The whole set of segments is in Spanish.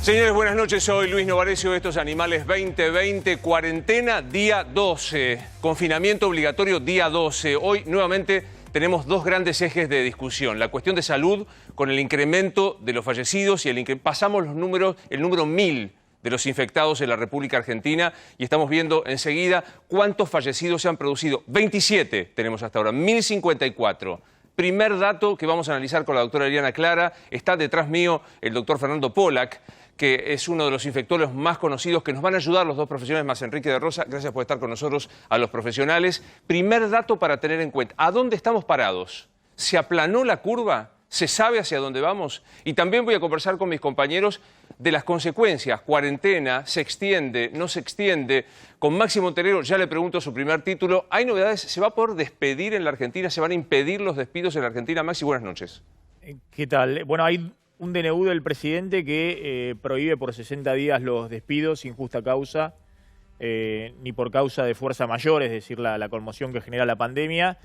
Señores, buenas noches. Soy Luis Novarecio de Estos Animales 2020. Cuarentena, día 12. Confinamiento obligatorio, día 12. Hoy, nuevamente, tenemos dos grandes ejes de discusión. La cuestión de salud, con el incremento de los fallecidos y pasamos los números, el número 1000 de los infectados en la República Argentina y estamos viendo enseguida cuántos fallecidos se han producido. 27 tenemos hasta ahora, 1054. Primer dato que vamos a analizar con la doctora Eliana Clara. Está detrás mío el doctor Fernando Pollack, que es uno de los infectólogos más conocidos, que nos van a ayudar los dos profesionales más. Enrique de Rosa, gracias por estar con nosotros, a los profesionales. Primer dato para tener en cuenta, ¿a dónde estamos parados? ¿Se aplanó la curva? ¿Se sabe hacia dónde vamos? Y también voy a conversar con mis compañeros de las consecuencias. Cuarentena, se extiende, no se extiende. Con Máximo Terero, ya le pregunto su primer título. ¿Hay novedades? ¿Se va a poder despedir en la Argentina? ¿Se van a impedir los despidos en la Argentina? Maxi, buenas noches. ¿Qué tal? Bueno, hay un DNU del presidente que prohíbe por 60 días los despidos sin justa causa, ni por causa de fuerza mayor, es decir, la conmoción que genera la pandemia.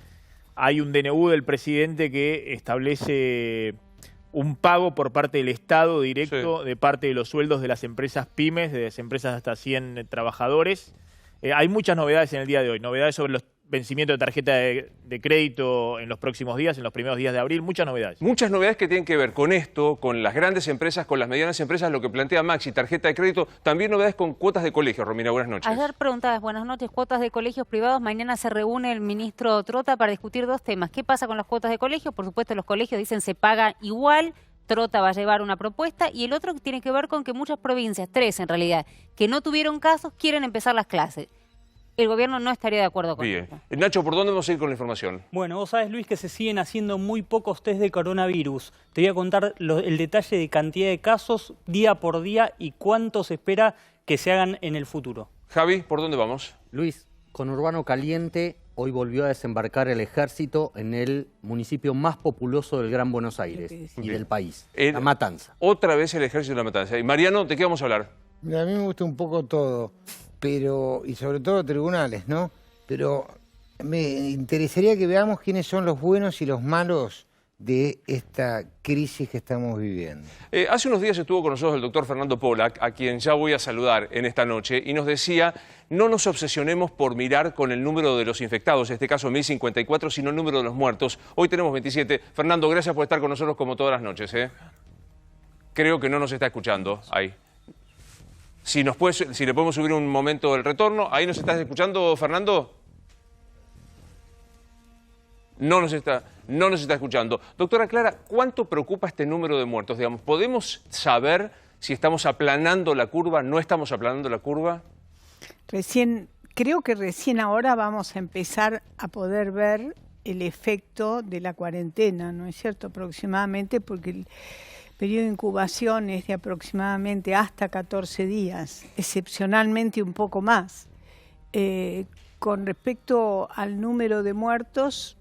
Hay un DNU del presidente que establece un pago por parte del Estado directo de parte de los sueldos de las empresas pymes, de las empresas de hasta 100 trabajadores. Hay muchas novedades en el día de hoy, novedades sobre los vencimientos de tarjeta de crédito en los próximos días, en los primeros días de abril, muchas novedades. Muchas novedades que tienen que ver con esto, con las grandes empresas, con las medianas empresas, lo que plantea Maxi, tarjeta de crédito, también novedades con cuotas de colegio. Romina, buenas noches. Ayer preguntabas, buenas noches, cuotas de colegios privados. Mañana se reúne el ministro Trota para discutir dos temas. ¿Qué pasa con las cuotas de colegios? Por supuesto, los colegios dicen se paga igual. Trota va a llevar una propuesta. Y el otro que tiene que ver con que muchas provincias, 3 en realidad, que no tuvieron casos, quieren empezar las clases. El gobierno no estaría de acuerdo con Bien. esto. Nacho, ¿por dónde vamos a ir con la información? Bueno, vos sabés, Luis, que se siguen haciendo muy pocos test de coronavirus. Te voy a contar el detalle de cantidad de casos día por día y cuánto se espera que se hagan en el futuro. Javi, ¿por dónde vamos? Luis, conurbano caliente, hoy volvió a desembarcar el ejército en el municipio más populoso del Gran Buenos Aires y del país, La Matanza. Otra vez el ejército de La Matanza. Y Mariano, ¿de qué vamos a hablar? Mira, a mí me gusta un poco todo, y sobre todo tribunales, ¿no? Pero me interesaría que veamos quiénes son los buenos y los malos de esta crisis que estamos viviendo. Hace unos días estuvo con nosotros el doctor Fernando Pollack, a quien ya voy a saludar en esta noche, y nos decía, no nos obsesionemos por mirar con el número de los infectados, en este caso 1054, sino el número de los muertos. Hoy tenemos 27. Fernando, gracias por estar con nosotros como todas las noches. Creo que no nos está escuchando ahí. Si le podemos subir un momento el retorno. ¿Ahí nos estás escuchando, Fernando? No nos está escuchando. Doctora Clara, ¿cuánto preocupa este número de muertos? Digamos, ¿podemos saber si estamos aplanando la curva, no estamos aplanando la curva? Creo que recién ahora vamos a empezar a poder ver el efecto de la cuarentena, ¿no es cierto? Aproximadamente, porque el periodo de incubación es de aproximadamente hasta 14 días, excepcionalmente un poco más. Con respecto al número de muertos,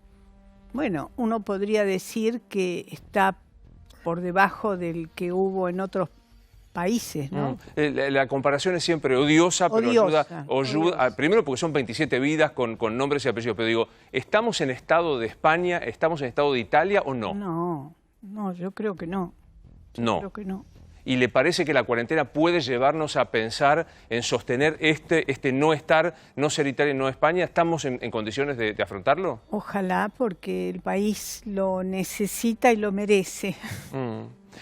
bueno, uno podría decir que está por debajo del que hubo en otros países, ¿no? La comparación es siempre odiosa, pero ayuda. Primero porque son 27 vidas con nombres y apellidos, pero digo, ¿estamos en estado de España, estamos en estado de Italia o no? No, yo creo que no. Creo que no. ¿Y le parece que la cuarentena puede llevarnos a pensar en sostener este no estar, no ser Italia y no España? ¿Estamos en condiciones de afrontarlo? Ojalá, porque el país lo necesita y lo merece.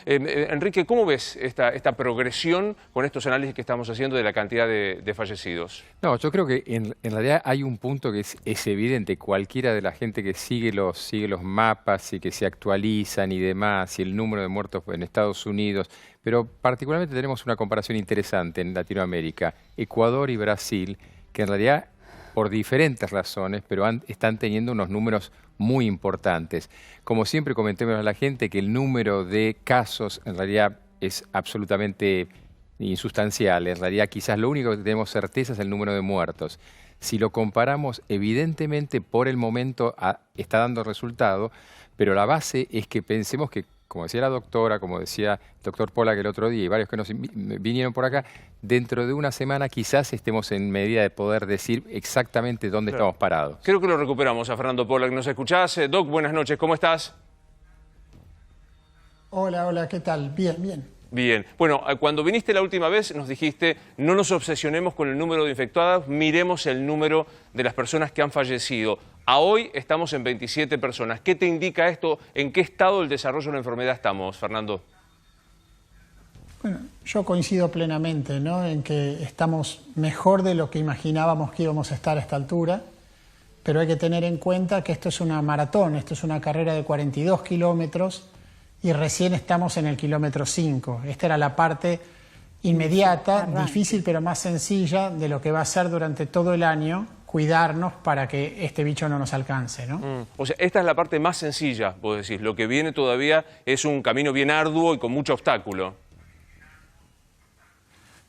Enrique, ¿cómo ves esta progresión con estos análisis que estamos haciendo de la cantidad de fallecidos? No, yo creo que en realidad hay un punto que es evidente. Cualquiera de la gente que sigue los mapas y que se actualizan y demás, y el número de muertos en Estados Unidos, pero particularmente tenemos una comparación interesante en Latinoamérica, Ecuador y Brasil, que en realidad por diferentes razones, pero están teniendo unos números muy importantes. Como siempre comentemos a la gente que el número de casos en realidad es absolutamente insustancial. En realidad quizás lo único que tenemos certeza es el número de muertos. Si lo comparamos, evidentemente por el momento está dando resultado, pero la base es que pensemos que, como decía la doctora, como decía el doctor Pollack el otro día y varios que nos vinieron por acá, dentro de una semana quizás estemos en medida de poder decir exactamente dónde estamos parados. Creo que lo recuperamos a Fernando Pollack. ¿Nos escuchás? Doc, buenas noches, ¿cómo estás? Hola, ¿qué tal? Bien. Bien. Bueno, cuando viniste la última vez nos dijiste, no nos obsesionemos con el número de infectados, miremos el número de las personas que han fallecido. A hoy estamos en 27 personas. ¿Qué te indica esto? ¿En qué estado del desarrollo de la enfermedad estamos, Fernando? Bueno, yo coincido plenamente, ¿no?, en que estamos mejor de lo que imaginábamos que íbamos a estar a esta altura, pero hay que tener en cuenta que esto es una maratón, esto es una carrera de 42 kilómetros y recién estamos en el kilómetro 5. Esta era la parte inmediata, difícil pero más sencilla de lo que va a ser durante todo el año cuidarnos para que este bicho no nos alcance, ¿no? O sea, esta es la parte más sencilla, vos decís. Lo que viene todavía es un camino bien arduo y con mucho obstáculo.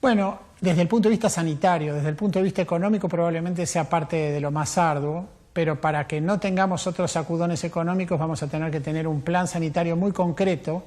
Bueno, desde el punto de vista sanitario, desde el punto de vista económico probablemente sea parte de lo más arduo, pero para que no tengamos otros sacudones económicos vamos a tener que tener un plan sanitario muy concreto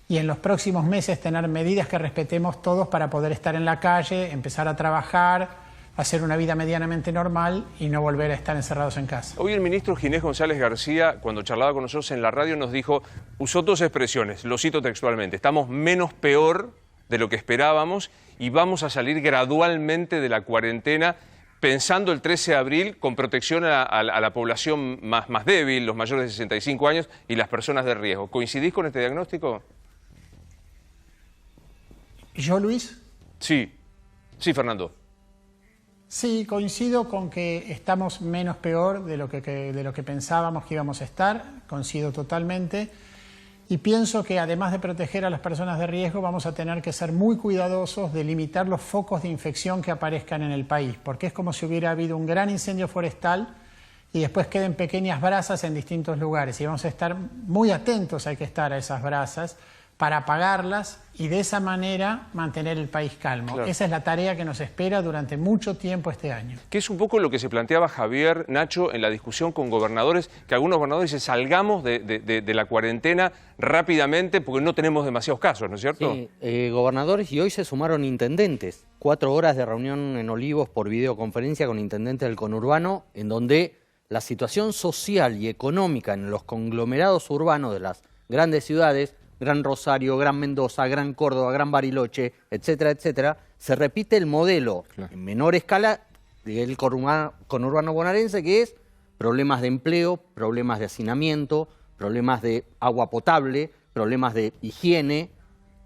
y en los próximos meses tener medidas que respetemos todos para poder estar en la calle, empezar a trabajar, hacer una vida medianamente normal y no volver a estar encerrados en casa. Hoy el ministro Ginés González García, cuando charlaba con nosotros en la radio, nos dijo, usó dos expresiones, lo cito textualmente, estamos menos peor de lo que esperábamos y vamos a salir gradualmente de la cuarentena pensando el 13 de abril con protección a la población más débil, los mayores de 65 años y las personas de riesgo. ¿Coincidís con este diagnóstico? ¿Yo, Luis? Sí, Fernando. Sí, coincido con que estamos menos peor de lo que pensábamos que íbamos a estar, coincido totalmente. Y pienso que además de proteger a las personas de riesgo vamos a tener que ser muy cuidadosos de limitar los focos de infección que aparezcan en el país, porque es como si hubiera habido un gran incendio forestal y después queden pequeñas brasas en distintos lugares y vamos a estar muy atentos, hay que estar a esas brasas para apagarlas y de esa manera mantener el país calmo. Claro. Esa es la tarea que nos espera durante mucho tiempo este año. Que es un poco lo que se planteaba Javier, Nacho, en la discusión con gobernadores, que algunos gobernadores dicen salgamos de la cuarentena rápidamente porque no tenemos demasiados casos, ¿no es cierto? Sí, gobernadores y hoy se sumaron intendentes. 4 horas de reunión en Olivos por videoconferencia con intendentes del conurbano, en donde la situación social y económica en los conglomerados urbanos de las grandes ciudades, Gran Rosario, Gran Mendoza, Gran Córdoba, Gran Bariloche, etcétera, etcétera, se repite el modelo en menor escala del conurbano bonaerense, que es problemas de empleo, problemas de hacinamiento, problemas de agua potable, problemas de higiene,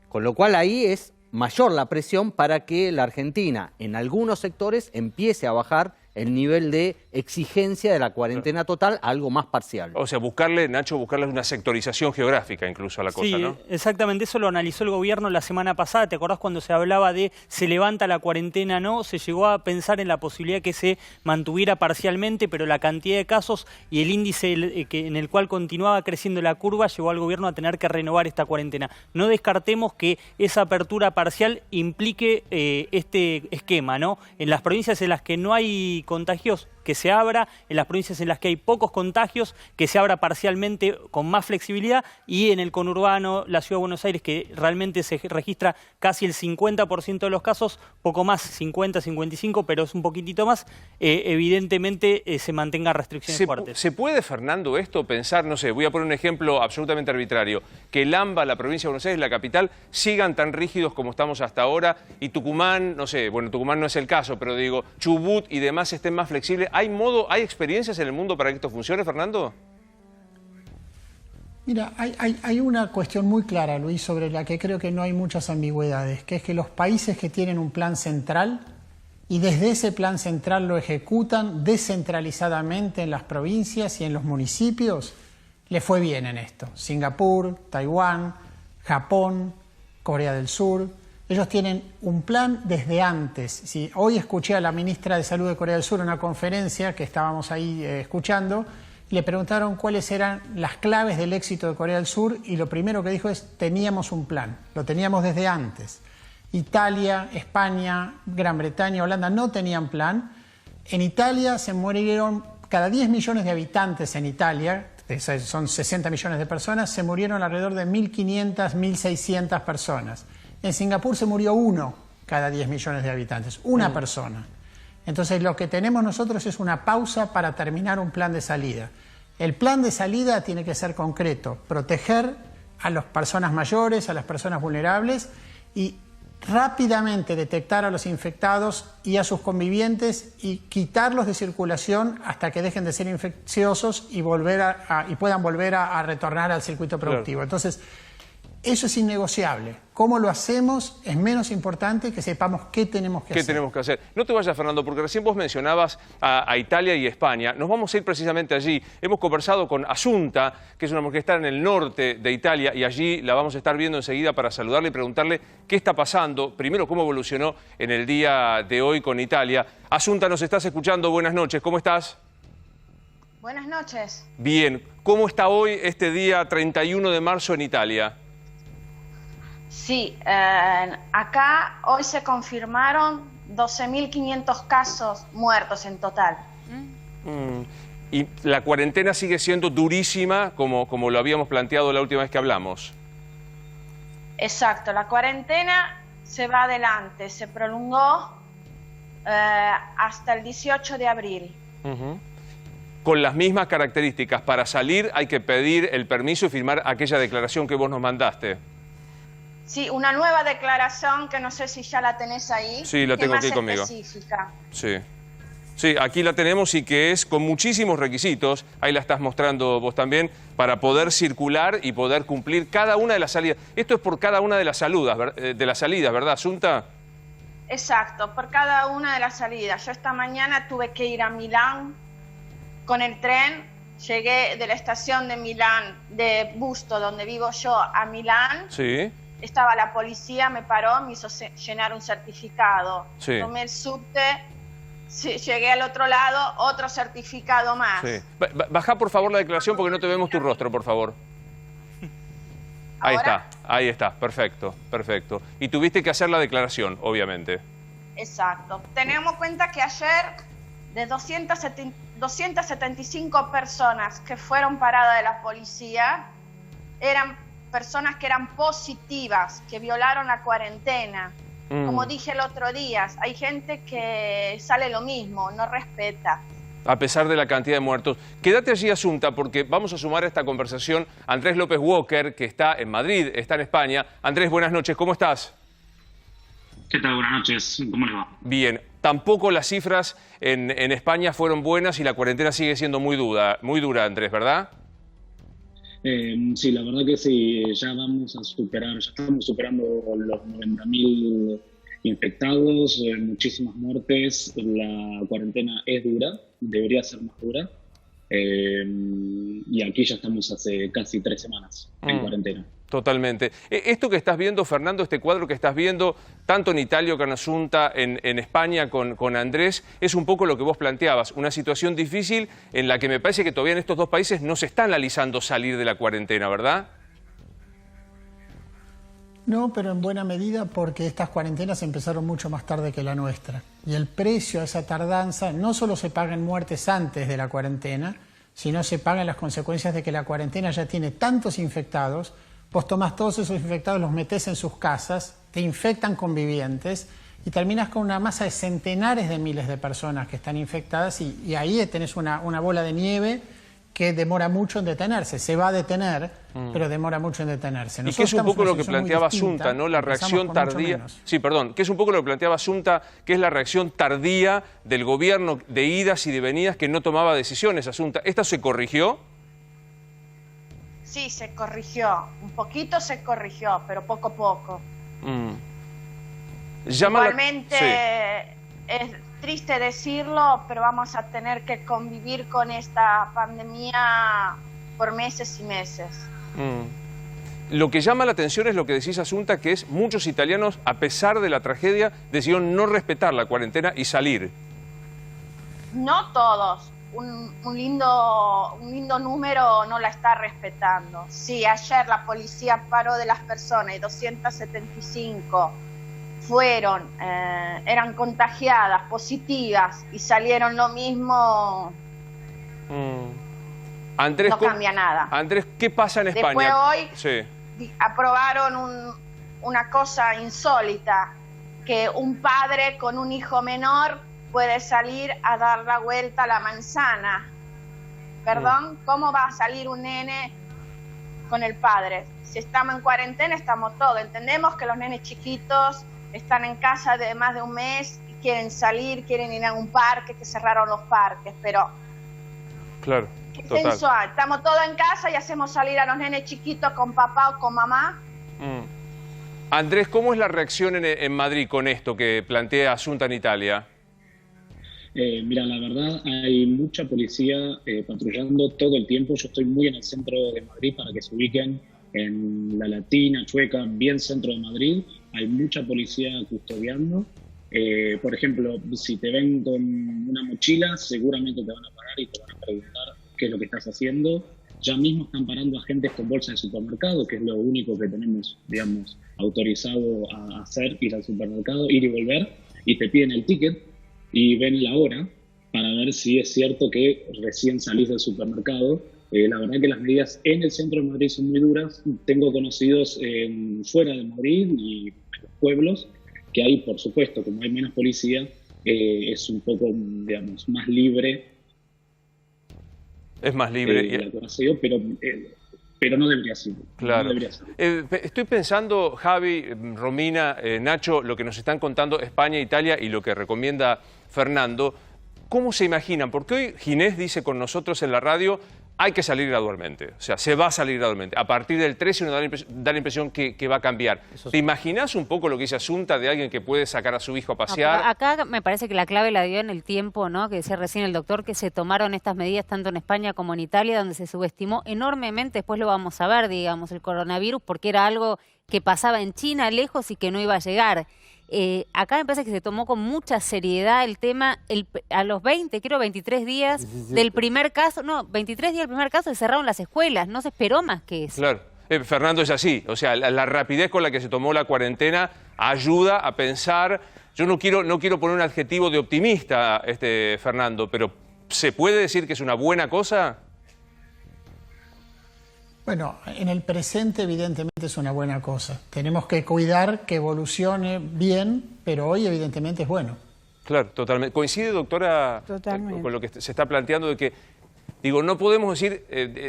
con lo cual ahí es mayor la presión para que la Argentina en algunos sectores empiece a bajar el nivel de exigencia de la cuarentena total a algo más parcial. O sea, Nacho, buscarle una sectorización geográfica incluso a la cosa, ¿no? Sí, exactamente, eso lo analizó el gobierno la semana pasada. ¿Te acordás cuando se hablaba de se levanta la cuarentena? No, se llegó a pensar en la posibilidad que se mantuviera parcialmente, pero la cantidad de casos y el índice en el cual continuaba creciendo la curva llevó al gobierno a tener que renovar esta cuarentena. No descartemos que esa apertura parcial implique este esquema, ¿no? En las provincias en las que no hay contagios, que se abra, en las provincias en las que hay pocos contagios, que se abra parcialmente con más flexibilidad, y en el conurbano, la Ciudad de Buenos Aires, que realmente se registra casi el 50% de los casos, poco más, 50, 55, pero es un poquitito más, evidentemente se mantengan restricciones fuertes. ¿Se puede, Fernando, esto pensar, no sé, voy a poner un ejemplo absolutamente arbitrario, que el AMBA, la provincia de Buenos Aires, la capital, sigan tan rígidos como estamos hasta ahora, y Tucumán, no sé, bueno, Tucumán no es el caso, pero digo, Chubut y demás estén más flexibles? ¿Hay experiencias en el mundo para que esto funcione, Fernando? Mira, hay una cuestión muy clara, Luis, sobre la que creo que no hay muchas ambigüedades, que es que los países que tienen un plan central y desde ese plan central lo ejecutan descentralizadamente en las provincias y en los municipios, le fue bien en esto. Singapur, Taiwán, Japón, Corea del Sur. Ellos tienen un plan desde antes. Sí, hoy escuché a la ministra de Salud de Corea del Sur en una conferencia que estábamos ahí escuchando, y le preguntaron cuáles eran las claves del éxito de Corea del Sur y lo primero que dijo es, teníamos un plan, lo teníamos desde antes. Italia, España, Gran Bretaña, Holanda no tenían plan. En Italia se murieron, cada 10 millones de habitantes en Italia, son 60 millones de personas, se murieron alrededor de 1.500, 1.600 personas. En Singapur se murió 1 cada 10 millones de habitantes, una persona. Entonces lo que tenemos nosotros es una pausa para terminar un plan de salida. El plan de salida tiene que ser concreto, proteger a las personas mayores, a las personas vulnerables y rápidamente detectar a los infectados y a sus convivientes y quitarlos de circulación hasta que dejen de ser infecciosos y puedan volver a retornar al circuito productivo. Claro. Entonces, eso es innegociable. ¿Cómo lo hacemos? Es menos importante que sepamos qué tenemos que hacer. ¿Qué tenemos que hacer? No te vayas, Fernando, porque recién vos mencionabas a Italia y España. Nos vamos a ir precisamente allí. Hemos conversado con Asunta, que es una mujer que está en el norte de Italia, y allí la vamos a estar viendo enseguida para saludarle y preguntarle qué está pasando. Primero, cómo evolucionó en el día de hoy con Italia. Asunta, nos estás escuchando. Buenas noches. ¿Cómo estás? Buenas noches. Bien. ¿Cómo está hoy este día 31 de marzo en Italia? Sí, acá hoy se confirmaron 12.500 casos muertos en total. ¿Y la cuarentena sigue siendo durísima como lo habíamos planteado la última vez que hablamos? Exacto, la cuarentena se va adelante, se prolongó hasta el 18 de abril. Con las mismas características, para salir hay que pedir el permiso y firmar aquella declaración que vos nos mandaste. Sí, una nueva declaración que no sé si ya la tenés ahí. Sí, la tengo aquí conmigo. Específica. Sí. Sí, aquí la tenemos y que es con muchísimos requisitos, ahí la estás mostrando vos también, para poder circular y poder cumplir cada una de las salidas. Esto es por cada una de las salidas, ¿verdad, Asunta? Exacto, por cada una de las salidas. Yo esta mañana tuve que ir a Milán con el tren. Llegué de la estación de Milán, de Busto, donde vivo yo, a Milán. Sí. Estaba la policía, me paró, me hizo llenar un certificado. Sí. Tomé el subte, llegué al otro lado, otro certificado más. Sí. Bajá por favor la declaración porque no te vemos tu rostro, por favor. Ahí está, perfecto, perfecto. Y tuviste que hacer la declaración, obviamente. Exacto. Tenemos en cuenta que ayer de 275 personas que fueron paradas de la policía, eran personas que eran positivas, que violaron la cuarentena. Como dije el otro día, hay gente que sale lo mismo, no respeta. A pesar de la cantidad de muertos. Quédate allí, Asunta, porque vamos a sumar a esta conversación a Andrés López Walker, que está en Madrid, está en España. Andrés, buenas noches, ¿cómo estás? ¿Qué tal? Buenas noches, ¿cómo le va? Bien, tampoco las cifras en España fueron buenas y la cuarentena sigue siendo muy dura, Andrés, ¿verdad? Sí, la verdad que sí, ya estamos superando los 90.000 infectados, muchísimas muertes. La cuarentena es dura, debería ser más dura. Y aquí ya estamos hace casi 3 semanas en cuarentena. Totalmente. Esto que estás viendo, Fernando, este cuadro que estás viendo, tanto en Italia como en Asunta, en España con Andrés, es un poco lo que vos planteabas, una situación difícil en la que me parece que todavía en estos dos países no se están analizando salir de la cuarentena, ¿verdad? No, pero en buena medida porque estas cuarentenas empezaron mucho más tarde que la nuestra. Y el precio a esa tardanza no solo se paga en muertes antes de la cuarentena, sino se pagan las consecuencias de que la cuarentena ya tiene tantos infectados. Vos tomás todos esos infectados, los metés en sus casas, te infectan convivientes y terminas con una masa de centenares de miles de personas que están infectadas y ahí tenés una bola de nieve que demora mucho en detenerse. Se va a detener, pero demora mucho en detenerse. Y que es un poco lo que planteaba Asunta, ¿no? La reacción tardía. Sí, perdón, que es un poco lo que planteaba Asunta, que es la reacción tardía del gobierno de idas y de venidas que no tomaba decisiones, Asunta. ¿Esta se corrigió? Sí, se corrigió. Un poquito se corrigió, pero poco a poco. Igualmente es triste decirlo, pero vamos a tener que convivir con esta pandemia por meses y meses. Lo que llama la atención es lo que decís, Asunta, que es muchos italianos, a pesar de la tragedia, decidieron no respetar la cuarentena y salir. No todos. Un lindo número no la está respetando. Sí, ayer la policía paró de las personas y 275 eran contagiadas, positivas y salieron lo mismo. Andrés, no cambia nada. Andrés, ¿qué pasa en España? Después hoy aprobaron una cosa insólita, que un padre con un hijo menor puede salir a dar la vuelta a la manzana. Perdón, ¿cómo va a salir un nene con el padre. Si estamos en cuarentena, estamos todos. Entendemos que los nenes chiquitos están en casa de más de un mes y quieren salir, quieren ir a un parque, que cerraron los parques, pero... Claro, ¿qué total. senso hay? Estamos todos en casa y hacemos salir a los nenes chiquitos con papá o con mamá. Andrés, ¿cómo es la reacción en Madrid con esto que plantea Asunta en Italia? Mira, la verdad hay mucha policía patrullando todo el tiempo. Yo estoy muy en el centro de Madrid para que se ubiquen en la Latina, Chueca, bien centro de Madrid. Hay mucha policía custodiando. Por ejemplo, si te ven con una mochila, seguramente te van a parar y te van a preguntar qué es lo que estás haciendo. Ya mismo están parando agentes con bolsas de supermercado, que es lo único que tenemos, digamos, autorizado a hacer, ir al supermercado, ir y volver, y te piden el ticket y ven la hora para ver si es cierto que recién salís del supermercado. La verdad que las medidas en el centro de Madrid son muy duras. Tengo conocidos fuera de Madrid y en los pueblos que hay, por supuesto, como hay menos policía, es un poco, digamos, más libre. Es más libre. Pero no debería ser. Claro. No debería ser. Estoy pensando, Javi, Romina, Nacho, lo que nos están contando España, Italia y lo que recomienda Fernando. ¿Cómo se imaginan? Porque hoy Ginés dice con nosotros en la radio, hay que salir gradualmente. O sea, se va a salir gradualmente. A partir del 13 uno da la impresión que va a cambiar. ¿Te imaginas un poco lo que dice Asunta de alguien que puede sacar a su hijo a pasear? No, acá me parece que la clave la dio en el tiempo, ¿no? Que decía recién el doctor, que se tomaron estas medidas tanto en España como en Italia, donde se subestimó enormemente, después lo vamos a ver, digamos, el coronavirus, porque era algo que pasaba en China lejos y que no iba a llegar. Acá me parece que se tomó con mucha seriedad el tema, a los 23 días del primer caso, 23 días del primer caso se cerraron las escuelas, no se esperó más que eso. Claro, Fernando, es así, o sea, la rapidez con la que se tomó la cuarentena ayuda a pensar, yo no quiero poner un adjetivo de optimista, Fernando, pero ¿se puede decir que es una buena cosa? Bueno, en el presente evidentemente es una buena cosa. Tenemos que cuidar que evolucione bien, pero hoy evidentemente es bueno. Claro, totalmente. ¿Coincide, doctora, con lo que se está planteando de que, digo, no podemos decir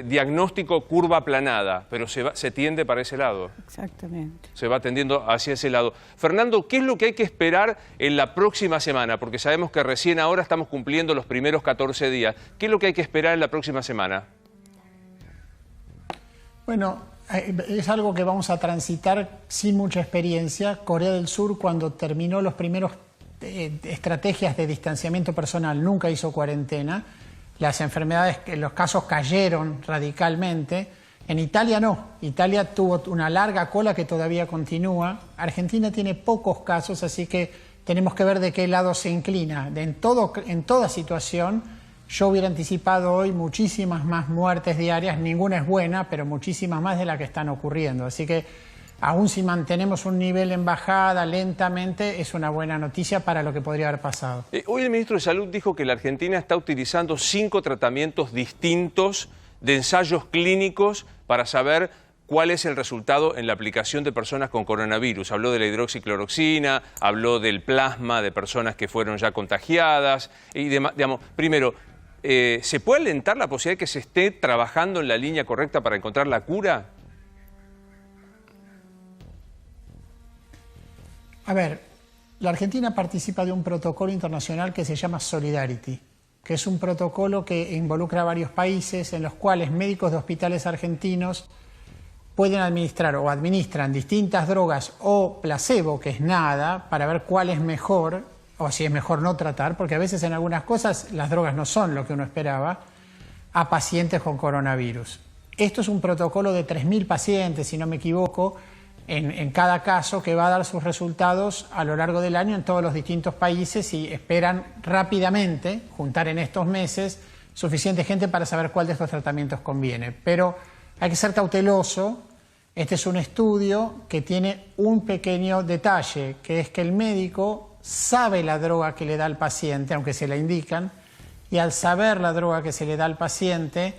diagnóstico curva aplanada, pero se tiende para ese lado? Exactamente. Se va tendiendo hacia ese lado. Fernando, ¿qué es lo que hay que esperar en la próxima semana? Porque sabemos que recién ahora estamos cumpliendo los primeros 14 días. ¿Qué es lo que hay que esperar en la próxima semana? Bueno, es algo que vamos a transitar sin mucha experiencia. Corea del Sur, cuando terminó los primeros estrategias de distanciamiento personal, nunca hizo cuarentena. Las enfermedades, los casos cayeron radicalmente. En Italia no. Italia tuvo una larga cola que todavía continúa. Argentina tiene pocos casos, así que tenemos que ver de qué lado se inclina. En toda situación, yo hubiera anticipado hoy muchísimas más muertes diarias, ninguna es buena, pero muchísimas más de las que están ocurriendo. Así que aún si mantenemos un nivel en bajada lentamente, es una buena noticia para lo que podría haber pasado. Hoy el ministro de Salud dijo que la Argentina está utilizando 5 tratamientos distintos de ensayos clínicos para saber cuál es el resultado en la aplicación de personas con coronavirus. Habló de la hidroxicloroxina, habló del plasma de personas que fueron ya contagiadas y demás. Digamos, primero, ¿se puede alentar la posibilidad de que se esté trabajando en la línea correcta para encontrar la cura? A ver, la Argentina participa de un protocolo internacional que se llama Solidarity, que es un protocolo que involucra a varios países en los cuales médicos de hospitales argentinos pueden administrar o administran distintas drogas o placebo, que es nada, para ver cuál es mejor o si es mejor no tratar, porque a veces en algunas cosas las drogas no son lo que uno esperaba, a pacientes con coronavirus. Esto es un protocolo de 3.000 pacientes, si no me equivoco, en cada caso, que va a dar sus resultados a lo largo del año en todos los distintos países y esperan rápidamente juntar en estos meses suficiente gente para saber cuál de estos tratamientos conviene. Pero hay que ser cauteloso. Este es un estudio que tiene un pequeño detalle, que es que el médico sabe la droga que le da al paciente, aunque se la indican, y al saber la droga que se le da al paciente,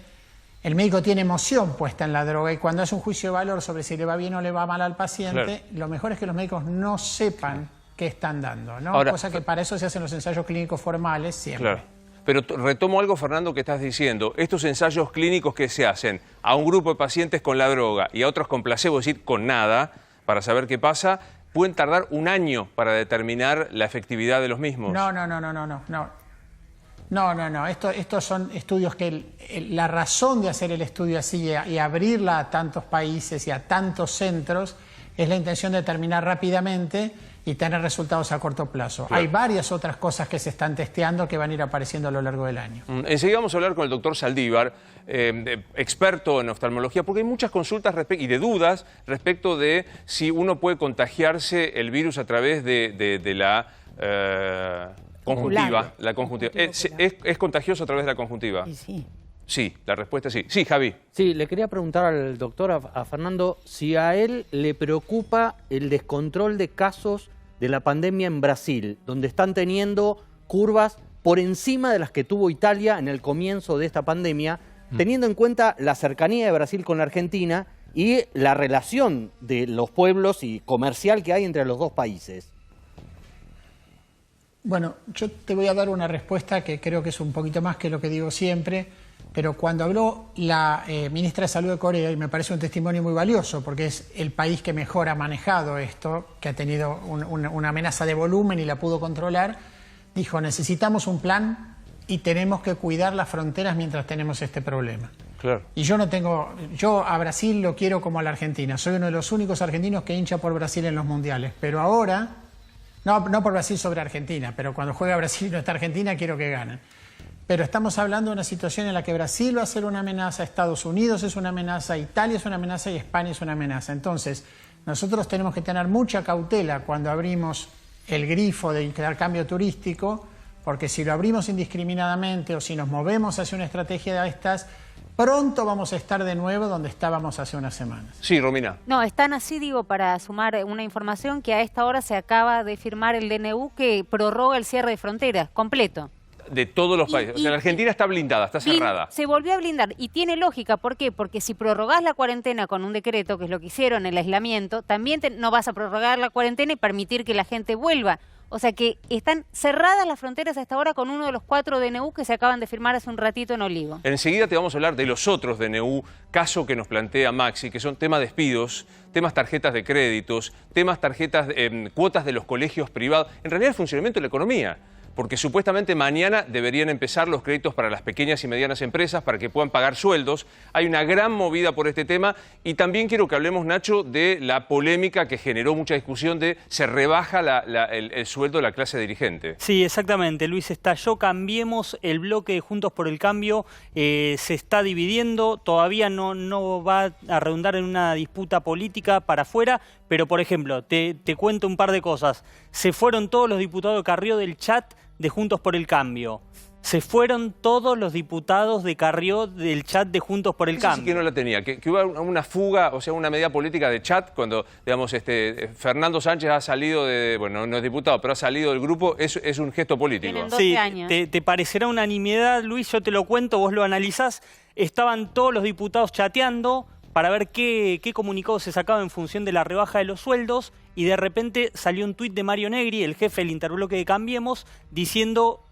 el médico tiene emoción puesta en la droga, y cuando hace un juicio de valor sobre si le va bien o le va mal al paciente, claro, lo mejor es que los médicos no sepan qué están dando, ¿no? Ahora, cosa que para eso se hacen los ensayos clínicos formales siempre. Claro. Pero retomo algo, Fernando, que estás diciendo. Estos ensayos clínicos que se hacen a un grupo de pacientes con la droga y a otros con placebo, es decir, con nada, para saber qué pasa, pueden tardar un año para determinar la efectividad de los mismos. No. Estos son estudios que la razón de hacer el estudio así y abrirla a tantos países y a tantos centros es la intención de terminar rápidamente y tener resultados a corto plazo. Claro. Hay varias otras cosas que se están testeando que van a ir apareciendo a lo largo del año. Enseguida vamos a hablar con el doctor Saldívar, experto en oftalmología, porque hay muchas consultas y de dudas respecto de si uno puede contagiarse el virus a través de la conjuntiva. La conjuntiva. ¿Es contagioso a través de la conjuntiva? Sí. Sí, la respuesta es sí. Sí, Javi. Sí, le quería preguntar al doctor, a Fernando, si a él le preocupa el descontrol de casos de la pandemia en Brasil, donde están teniendo curvas por encima de las que tuvo Italia en el comienzo de esta pandemia, teniendo en cuenta la cercanía de Brasil con la Argentina y la relación de los pueblos y comercial que hay entre los dos países. Bueno, yo te voy a dar una respuesta que creo que es un poquito más que lo que digo siempre, pero cuando habló la ministra de Salud de Corea, y me parece un testimonio muy valioso, porque es el país que mejor ha manejado esto, que ha tenido una amenaza de volumen y la pudo controlar, dijo, necesitamos un plan y tenemos que cuidar las fronteras mientras tenemos este problema. Claro. Y yo a Brasil lo quiero como a la Argentina, soy uno de los únicos argentinos que hincha por Brasil en los mundiales, pero ahora, no por Brasil sobre Argentina, pero cuando juega Brasil y no está Argentina quiero que ganen. Pero estamos hablando de una situación en la que Brasil va a ser una amenaza, Estados Unidos es una amenaza, Italia es una amenaza y España es una amenaza. Entonces, nosotros tenemos que tener mucha cautela cuando abrimos el grifo de intercambio turístico, porque si lo abrimos indiscriminadamente o si nos movemos hacia una estrategia de estas, pronto vamos a estar de nuevo donde estábamos hace unas semanas. Sí, Romina. No, están así, digo, para sumar una información que a esta hora se acaba de firmar el DNU que prorroga el cierre de fronteras completo. De todos los países. O sea, la Argentina está blindada, está cerrada. Se volvió a blindar y tiene lógica. ¿Por qué? Porque si prorrogás la cuarentena con un decreto, que es lo que hicieron, el aislamiento, también no vas a prorrogar la cuarentena y permitir que la gente vuelva. O sea que están cerradas las fronteras hasta ahora con uno de los 4 DNU que se acaban de firmar hace un ratito en Olivo. Enseguida te vamos a hablar de los otros DNU, caso que nos plantea Maxi, que son temas despidos, temas tarjetas de créditos, temas tarjetas, cuotas de los colegios privados, en realidad el funcionamiento de la economía. Porque supuestamente mañana deberían empezar los créditos para las pequeñas y medianas empresas para que puedan pagar sueldos. Hay una gran movida por este tema y también quiero que hablemos, Nacho, de la polémica que generó mucha discusión de se rebaja el sueldo de la clase dirigente. Sí, exactamente, Luis, estalló Cambiemos, el bloque de Juntos por el Cambio se está dividiendo, todavía no va a redundar en una disputa política para afuera, pero por ejemplo, te cuento un par de cosas. Se fueron todos los diputados de Carrió del chat de Juntos por el Cambio. Se fueron todos los diputados de Carrió del chat de Juntos por el Cambio. Sí que no la tenía, que hubo una fuga, o sea, una medida política de chat cuando, digamos, Fernando Sánchez ha salido bueno, no es diputado, pero ha salido del grupo, es un gesto político. Tienen 12 años. Te parecerá una nimiedad, Luis, yo te lo cuento, vos lo analizás. Estaban todos los diputados chateando para ver qué comunicado se sacaba en función de la rebaja de los sueldos y de repente salió un tuit de Mario Negri, el jefe del interbloque de Cambiemos,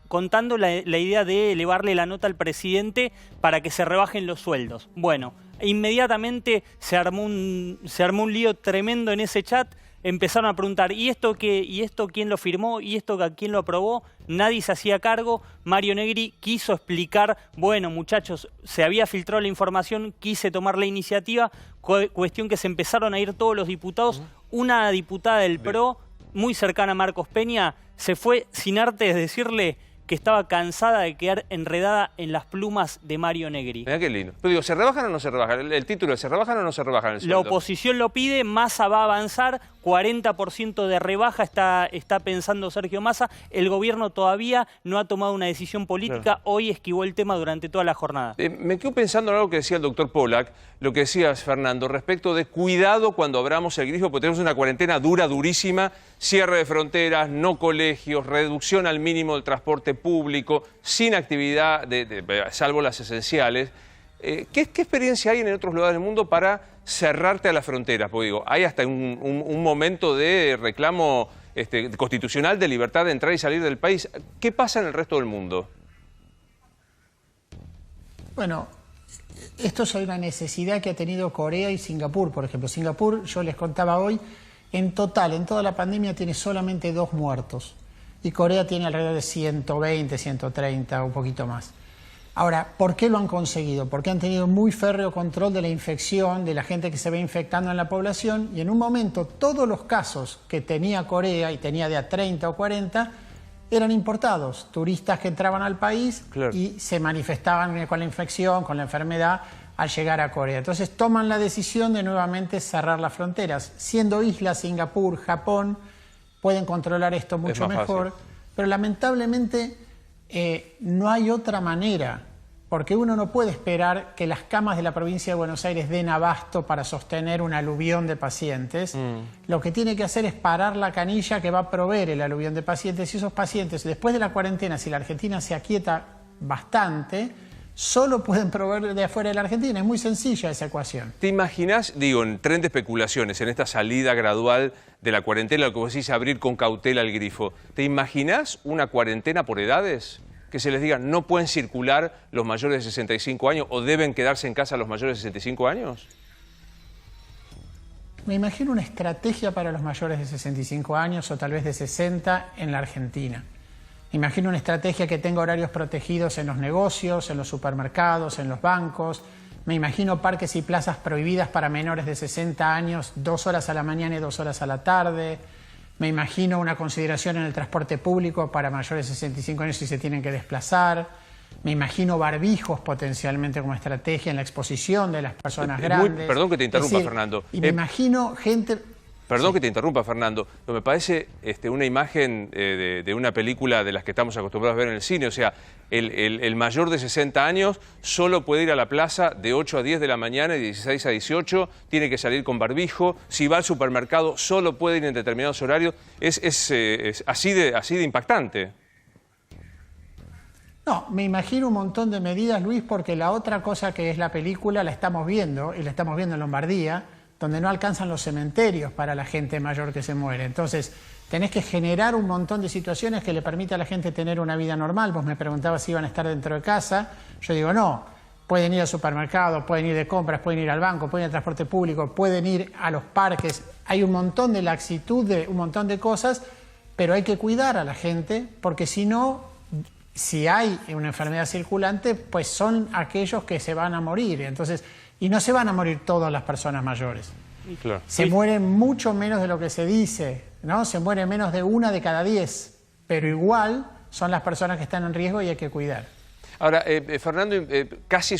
contando la idea de elevarle la nota al presidente para que se rebajen los sueldos. Bueno, inmediatamente se armó un lío tremendo en ese chat. Empezaron a preguntar, ¿y esto qué? ¿Y esto quién lo firmó? ¿Y esto quién lo aprobó? Nadie se hacía cargo. Mario Negri quiso explicar, bueno, muchachos, se había filtrado la información, quise tomar la iniciativa, cuestión que se empezaron a ir todos los diputados. Una diputada del PRO, muy cercana a Marcos Peña, se fue sin arte de decirle que estaba cansada de quedar enredada en las plumas de Mario Negri. Mirá qué lindo. Pero digo, ¿se rebajan o no se rebajan? El título es, ¿se rebajan o no se rebajan el sueldo? La oposición lo pide, Massa va a avanzar, 40% de rebaja está pensando Sergio Massa. El gobierno todavía no ha tomado una decisión política, claro. Hoy esquivó el tema durante toda la jornada. Me quedo pensando en algo que decía el doctor Pollack, lo que decías, Fernando, respecto de cuidado cuando abramos el grifo, porque tenemos una cuarentena durísima, cierre de fronteras, no colegios, reducción al mínimo del transporte público, sin actividad, salvo las esenciales. ¿Qué experiencia hay en otros lugares del mundo para cerrarte a las fronteras? Porque digo, hay hasta un momento de reclamo constitucional de libertad de entrar y salir del país. ¿Qué pasa en el resto del mundo? Bueno, esto es una necesidad que ha tenido Corea y Singapur, por ejemplo. Singapur, yo les contaba hoy, en total, en toda la pandemia tiene solamente 2 muertos. Y Corea tiene alrededor de 120, 130, un poquito más. Ahora, ¿por qué lo han conseguido? Porque han tenido muy férreo control de la infección, de la gente que se ve infectando en la población, y en un momento todos los casos que tenía Corea, y tenía de a 30 o 40, eran importados, turistas que entraban al país y se manifestaban con la infección, con la enfermedad, al llegar a Corea. Entonces toman la decisión de nuevamente cerrar las fronteras. Siendo islas, Singapur, Japón, pueden controlar esto mucho mejor, pero lamentablemente no hay otra manera, porque uno no puede esperar que las camas de la provincia de Buenos Aires den abasto para sostener un aluvión de pacientes. Lo que tiene que hacer es parar la canilla que va a proveer el aluvión de pacientes, y esos pacientes, después de la cuarentena, si la Argentina se aquieta bastante, solo pueden proveer de afuera de la Argentina. Es muy sencilla esa ecuación. ¿Te imaginas, digo, en tren de especulaciones, en esta salida gradual de la cuarentena, lo que vos decís, abrir con cautela el grifo, ¿te imaginas una cuarentena por edades? Que se les diga, no pueden circular los mayores de 65 años o deben quedarse en casa los mayores de 65 años. Me imagino una estrategia para los mayores de 65 años o tal vez de 60 en la Argentina. Me imagino una estrategia que tenga horarios protegidos en los negocios, en los supermercados, en los bancos. Me imagino parques y plazas prohibidas para menores de 60 años, 2 horas a la mañana y 2 horas a la tarde. Me imagino una consideración en el transporte público para mayores de 65 años si se tienen que desplazar. Me imagino barbijos potencialmente como estrategia en la exposición de las personas grandes. Perdón que te interrumpa, Fernando. Y me imagino gente... Perdón que te interrumpa, Fernando, pero me parece una imagen de una película de las que estamos acostumbrados a ver en el cine. O sea, el mayor de 60 años solo puede ir a la plaza de 8 a 10 de la mañana y de 16 a 18, tiene que salir con barbijo. Si va al supermercado, solo puede ir en determinados horarios. Es así de impactante. No, me imagino un montón de medidas, Luis, porque la otra cosa que es la película la estamos viendo, y la estamos viendo en Lombardía, donde no alcanzan los cementerios para la gente mayor que se muere. Entonces, tenés que generar un montón de situaciones que le permita a la gente tener una vida normal. Vos me preguntabas si iban a estar dentro de casa. Yo digo, no, pueden ir al supermercado, pueden ir de compras, pueden ir al banco, pueden ir al transporte público, pueden ir a los parques. Hay un montón de laxitud, de un montón de cosas, pero hay que cuidar a la gente, porque si no, si hay una enfermedad circulante, pues son aquellos que se van a morir. Entonces, y no se van a morir todas las personas mayores. Claro. Se mueren mucho menos de lo que se dice, ¿no? Se muere menos de 1 de cada 10, pero igual son las personas que están en riesgo y hay que cuidar. Ahora, Fernando, casi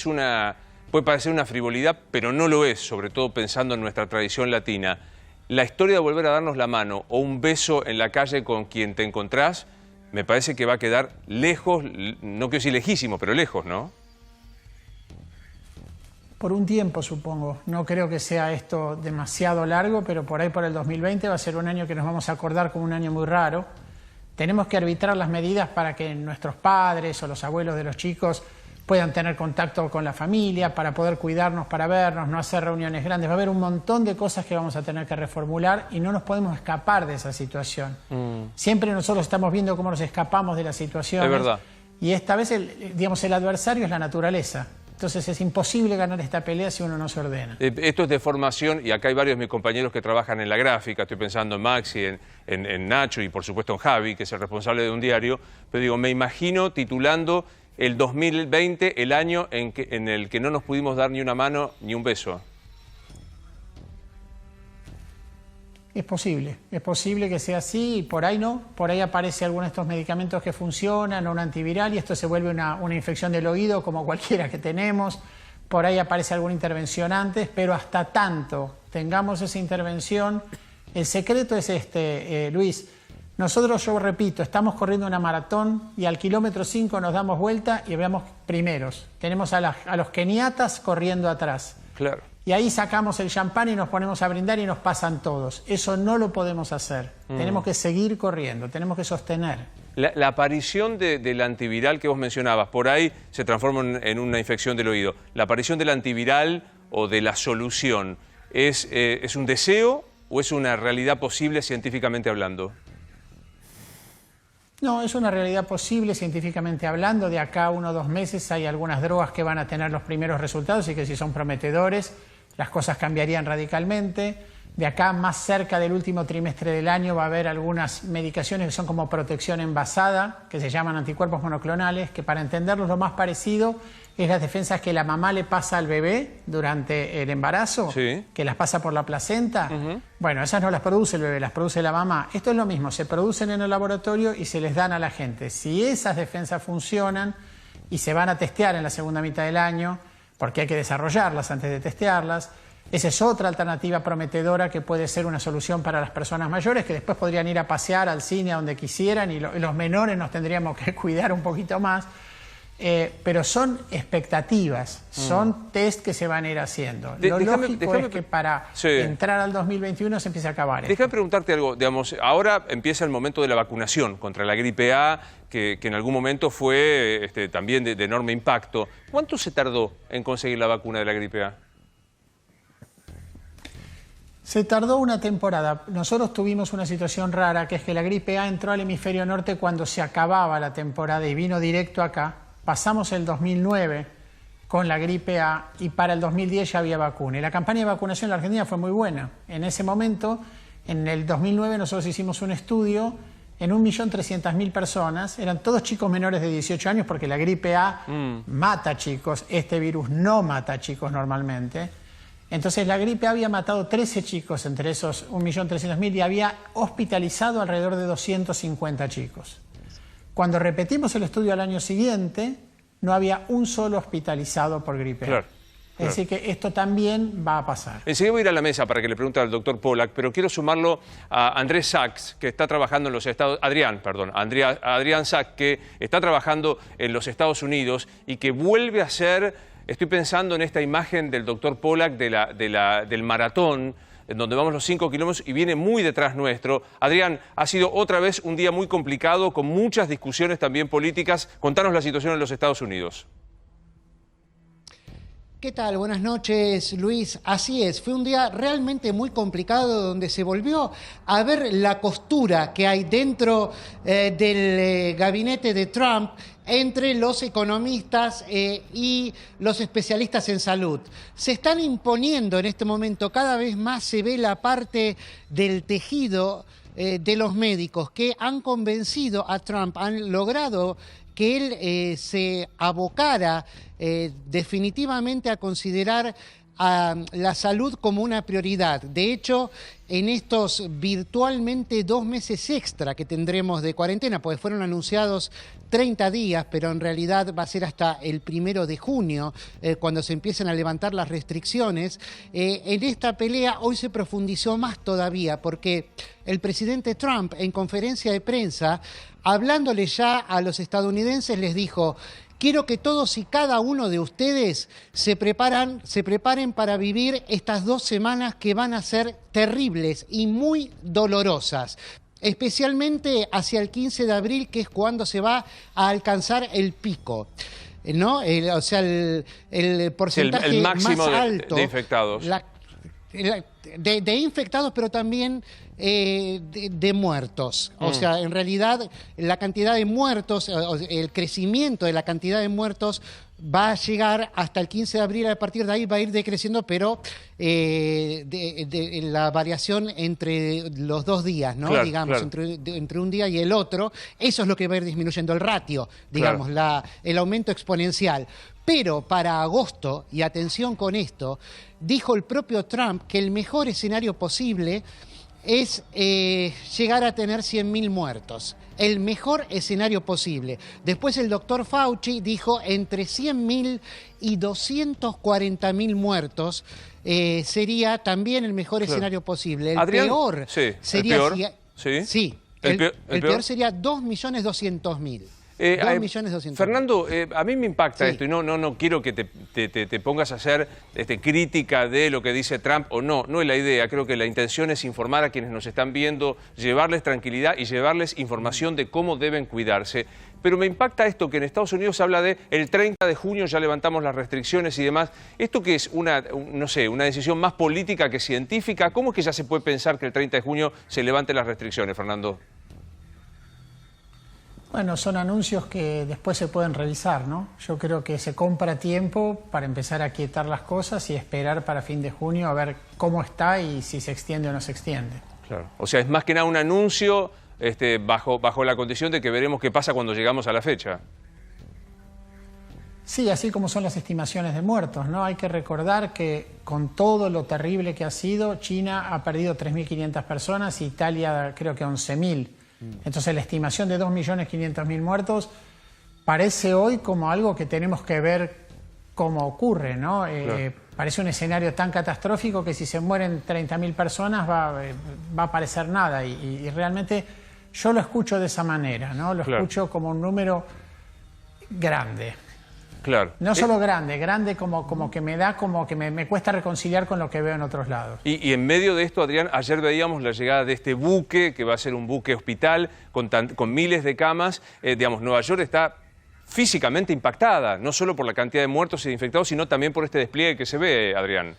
puede parecer una frivolidad, pero no lo es, sobre todo pensando en nuestra tradición latina. La historia de volver a darnos la mano o un beso en la calle con quien te encontrás, me parece que va a quedar lejos, no quiero decir lejísimo, pero lejos, ¿no? Por un tiempo, supongo. No creo que sea esto demasiado largo, pero por ahí por el 2020 va a ser un año que nos vamos a acordar como un año muy raro. Tenemos que arbitrar las medidas para que nuestros padres o los abuelos de los chicos puedan tener contacto con la familia, para poder cuidarnos, para vernos, no hacer reuniones grandes. Va a haber un montón de cosas que vamos a tener que reformular y no nos podemos escapar de esa situación. Siempre nosotros estamos viendo cómo nos escapamos de la situación. Es verdad. Y esta vez, el adversario es la naturaleza. Entonces es imposible ganar esta pelea si uno no se ordena. Esto es de formación y acá hay varios de mis compañeros que trabajan en la gráfica. Estoy pensando en Maxi, en Nacho y por supuesto en Javi, que es el responsable de un diario. Pero digo, me imagino titulando el 2020 el año en el que no nos pudimos dar ni una mano ni un beso. Es posible que sea así y por ahí no. Por ahí aparece alguno de estos medicamentos que funcionan o un antiviral y esto se vuelve una infección del oído como cualquiera que tenemos. Por ahí aparece alguna intervención antes, pero hasta tanto tengamos esa intervención, el secreto es Luis. Nosotros, yo repito, estamos corriendo una maratón y al kilómetro 5 nos damos vuelta y veamos primeros. Tenemos a los keniatas corriendo atrás. Claro. Y ahí sacamos el champán y nos ponemos a brindar y nos pasan todos. Eso no lo podemos hacer. Tenemos que seguir corriendo, tenemos que sostener. La aparición del antiviral que vos mencionabas, por ahí se transforma en una infección del oído. ¿La aparición del antiviral o de la solución es un deseo o es una realidad posible científicamente hablando? No, es una realidad posible científicamente hablando. De acá a 1 o 2 meses hay algunas drogas que van a tener los primeros resultados y que si son prometedores, las cosas cambiarían radicalmente. De acá más cerca del último trimestre del año va a haber algunas medicaciones que son como protección envasada, que se llaman anticuerpos monoclonales, que para entenderlos lo más parecido es las defensas que la mamá le pasa al bebé durante el embarazo, sí, que las pasa por la placenta. Bueno, esas no las produce el bebé, las produce la mamá. Esto es lo mismo, se producen en el laboratorio y se les dan a la gente. Si esas defensas funcionan y se van a testear en la segunda mitad del año, porque hay que desarrollarlas antes de testearlas, esa es otra alternativa prometedora que puede ser una solución para las personas mayores que después podrían ir a pasear al cine a donde quisieran y los menores nos tendríamos que cuidar un poquito más. Pero son expectativas, son test que se van a ir haciendo. Lo lógico es que para entrar al 2021 se empiece a acabar. Déjame preguntarte algo, digamos, ahora empieza el momento de la vacunación contra la gripe A, que en algún momento fue también de enorme impacto. ¿Cuánto se tardó en conseguir la vacuna de la gripe A? Se tardó una temporada. Nosotros tuvimos una situación rara, que es que la gripe A entró al hemisferio norte cuando se acababa la temporada y vino directo acá. Pasamos el 2009 con la gripe A y para el 2010 ya había vacuna. Y la campaña de vacunación en la Argentina fue muy buena. En ese momento, en el 2009, nosotros hicimos un estudio en 1.300.000 personas. Eran todos chicos menores de 18 años porque la gripe A mata chicos. Este virus no mata chicos normalmente. Entonces la gripe había matado 13 chicos entre esos 1.300.000 y había hospitalizado alrededor de 250 chicos. Cuando repetimos el estudio al año siguiente, no había un solo hospitalizado por gripe A. Claro. Es decir que esto también va a pasar. Enseguida voy a ir a la mesa para que le pregunte al doctor Pollack, pero quiero sumarlo a Andrés Sachs, que está trabajando en los Estados... Adrián Sachs, que está trabajando en los Estados Unidos y que vuelve a ser... Estoy pensando en esta imagen del doctor Pollack del maratón, en donde vamos los 5 kilómetros y viene muy detrás nuestro. Adrián, ha sido otra vez un día muy complicado, con muchas discusiones también políticas. Contanos la situación en los Estados Unidos. ¿Qué tal? Buenas noches, Luis. Así es, fue un día realmente muy complicado donde se volvió a ver la costura que hay dentro del gabinete de Trump entre los economistas y los especialistas en salud. Se están imponiendo en este momento, cada vez más se ve la parte del tejido de los médicos que han convencido a Trump, han logrado que él se abocara definitivamente a considerar a la salud como una prioridad. De hecho, en estos virtualmente 2 meses extra que tendremos de cuarentena, pues fueron anunciados 30 días, pero en realidad va a ser hasta el 1 de junio, cuando se empiecen a levantar las restricciones. En esta pelea hoy se profundizó más todavía, porque el presidente Trump, en conferencia de prensa, hablándole ya a los estadounidenses, les dijo: quiero que todos y cada uno de ustedes se preparen para vivir estas 2 semanas que van a ser terribles y muy dolorosas, especialmente hacia el 15 de abril, que es cuando se va a alcanzar el pico, ¿no? O sea, el porcentaje el máximo más alto de infectados. De infectados, pero también de muertos. O sea, en realidad la cantidad de muertos, el crecimiento de la cantidad de muertos va a llegar hasta el 15 de abril. A partir de ahí va a ir decreciendo, pero la variación entre los 2 días, ¿no? Claro, digamos, claro. Entre un día y el otro, eso es lo que va a ir disminuyendo el ratio, digamos, claro. El aumento exponencial. Pero para agosto, y atención con esto, dijo el propio Trump que el mejor escenario posible es llegar a tener 100.000 muertos. El mejor escenario posible. Después el doctor Fauci dijo entre 100.000 y 240.000 muertos sería también el mejor escenario posible. El Adrián, peor sería... ¿el peor? Sí, el peor sería 2.200.000. 2.200.000. Fernando, a mí me impacta esto y no quiero que te pongas a hacer crítica de lo que dice Trump o no es la idea. Creo que la intención es informar a quienes nos están viendo, llevarles tranquilidad y llevarles información de cómo deben cuidarse. Pero me impacta esto que en Estados Unidos se habla de el 30 de junio ya levantamos las restricciones y demás. ¿Esto que es una decisión más política que científica? ¿Cómo es que ya se puede pensar que el 30 de junio se levanten las restricciones, Fernando? Bueno, son anuncios que después se pueden revisar, ¿no? Yo creo que se compra tiempo para empezar a quietar las cosas y esperar para fin de junio a ver cómo está y si se extiende o no se extiende. Claro. O sea, es más que nada un anuncio bajo la condición de que veremos qué pasa cuando llegamos a la fecha. Sí, así como son las estimaciones de muertos, ¿no? Hay que recordar que con todo lo terrible que ha sido, China ha perdido 3.500 personas, Italia creo que 11.000. Entonces la estimación de 2.500.000 muertos parece hoy como algo que tenemos que ver cómo ocurre, ¿no? Claro. Parece un escenario tan catastrófico que si se mueren 30.000 personas va a parecer nada y realmente yo lo escucho de esa manera, ¿no? Lo escucho como un número grande. Claro. No solo grande como que me da, como que me cuesta reconciliar con lo que veo en otros lados. Y en medio de esto, Adrián, ayer veíamos la llegada de este buque, que va a ser un buque hospital con miles de camas. Digamos, Nueva York está físicamente impactada, no solo por la cantidad de muertos y de infectados, sino también por este despliegue que se ve, Adrián.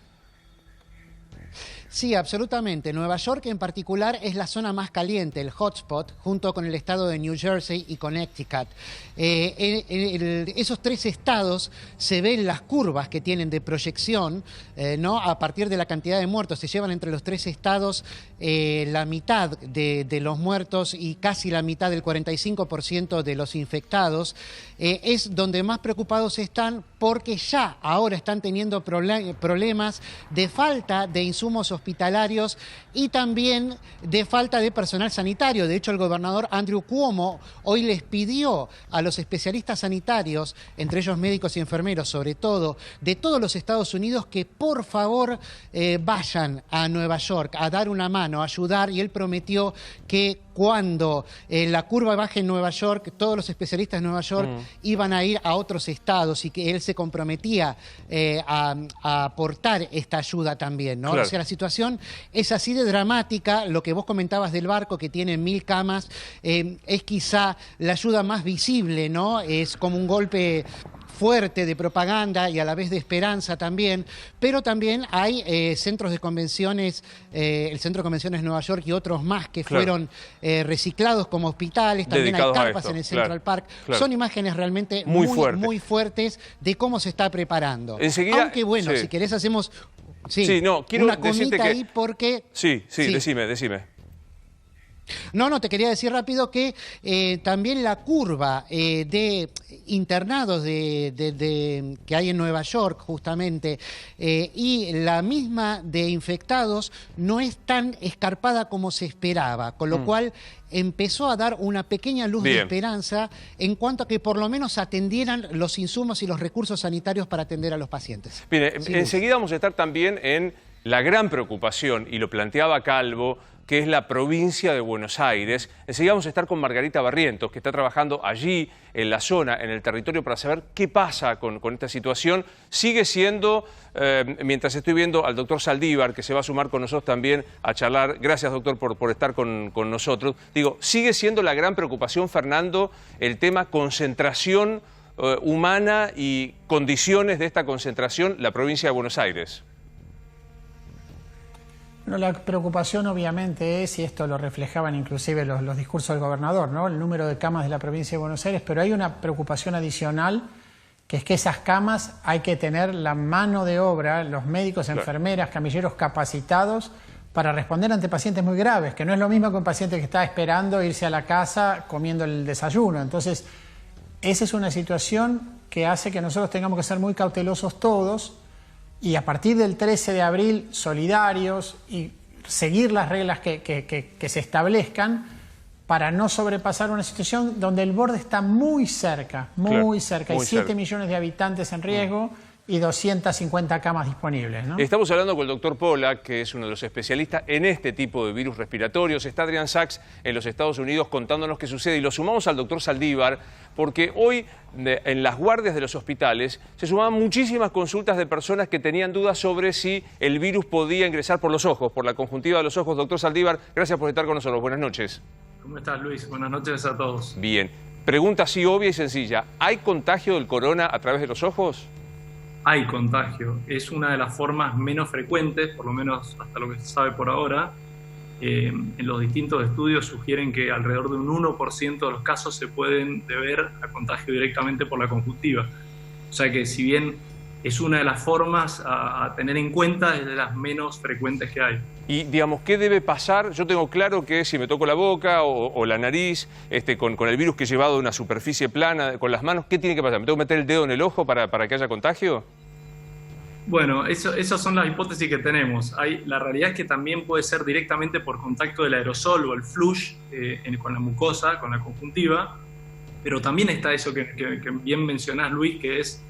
Sí, absolutamente. Nueva York en particular es la zona más caliente, el hotspot, junto con el estado de New Jersey y Connecticut. Esos tres estados se ven las curvas que tienen de proyección, ¿no? A partir de la cantidad de muertos. Se llevan entre los tres estados la mitad de los muertos y casi la mitad del 45% de los infectados. Es donde más preocupados están porque ya ahora están teniendo problemas de falta de insumos hospitalarios y también de falta de personal sanitario. De hecho, el gobernador Andrew Cuomo hoy les pidió a los especialistas sanitarios, entre ellos médicos y enfermeros sobre todo, de todos los Estados Unidos, que por favor vayan a Nueva York a dar una mano, a ayudar, y él prometió que cuando la curva baje en Nueva York, todos los especialistas de Nueva York iban a ir a otros estados y que él se comprometía a aportar esta ayuda también, ¿no? Claro. O sea, la situación es así de dramática. Lo que vos comentabas del barco, que tiene 1.000 camas, es quizá la ayuda más visible, ¿no? Es como un golpe fuerte de propaganda y a la vez de esperanza también, pero también hay centros de convenciones, el Centro de Convenciones de Nueva York y otros más que fueron reciclados como hospitales, también hay carpas en el Central Park. Son imágenes realmente muy fuertes de cómo se está preparando. Enseguida, aunque bueno, si querés hacemos quiero una decirte comita que... ahí porque... Sí, decime. No, te quería decir rápido que también la curva de internados que hay en Nueva York justamente y la misma de infectados no es tan escarpada como se esperaba, con lo cual empezó a dar una pequeña luz de esperanza en cuanto a que por lo menos atendieran los insumos y los recursos sanitarios para atender a los pacientes. Bien, enseguida vamos a estar también en la gran preocupación, y lo planteaba Calvo, que es la provincia de Buenos Aires. Enseguida vamos a estar con Margarita Barrientos, que está trabajando allí, en la zona, en el territorio, para saber qué pasa con esta situación. Sigue siendo, mientras estoy viendo al doctor Saldívar, que se va a sumar con nosotros también a charlar, gracias doctor por estar con nosotros, digo, sigue siendo la gran preocupación, Fernando, el tema concentración humana y condiciones de esta concentración, la provincia de Buenos Aires. No, la preocupación obviamente es, y esto lo reflejaban inclusive los discursos del gobernador, ¿no? El número de camas de la provincia de Buenos Aires, pero hay una preocupación adicional, que es que esas camas hay que tener la mano de obra, los médicos, enfermeras, camilleros capacitados para responder ante pacientes muy graves, que no es lo mismo que un paciente que está esperando irse a la casa comiendo el desayuno. Entonces, esa es una situación que hace que nosotros tengamos que ser muy cautelosos todos, y a partir del 13 de abril solidarios y seguir las reglas que se establezcan para no sobrepasar una situación donde el borde está muy cerca, muy cerca. Hay 7 millones de habitantes en riesgo y 250 camas disponibles, ¿no? Estamos hablando con el doctor Pollack, que es uno de los especialistas en este tipo de virus respiratorios. Está Adrián Sachs en los Estados Unidos contándonos qué sucede, y lo sumamos al doctor Saldívar, porque hoy en las guardias de los hospitales se sumaban muchísimas consultas de personas que tenían dudas sobre si el virus podía ingresar por los ojos, por la conjuntiva de los ojos. Doctor Saldívar, gracias por estar con nosotros. Buenas noches. ¿Cómo estás, Luis? Buenas noches a todos. Bien. Pregunta así obvia y sencilla. ¿Hay contagio del corona a través de los ojos? Hay contagio. Es una de las formas menos frecuentes, por lo menos hasta lo que se sabe por ahora, en los distintos estudios sugieren que alrededor de un 1% de los casos se pueden deber a contagio directamente por la conjuntiva. O sea que si bien es una de las formas a tener en cuenta, es de las menos frecuentes que hay. Y, digamos, ¿qué debe pasar? Yo tengo claro que si me toco la boca o la nariz con el virus que he llevado de una superficie plana, con las manos, ¿qué tiene que pasar? ¿Me tengo que meter el dedo en el ojo para que haya contagio? Bueno, esas son las hipótesis que tenemos. La realidad es que también puede ser directamente por contacto del aerosol o el flush con la mucosa, con la conjuntiva, pero también está eso que bien mencionás, Luis, que es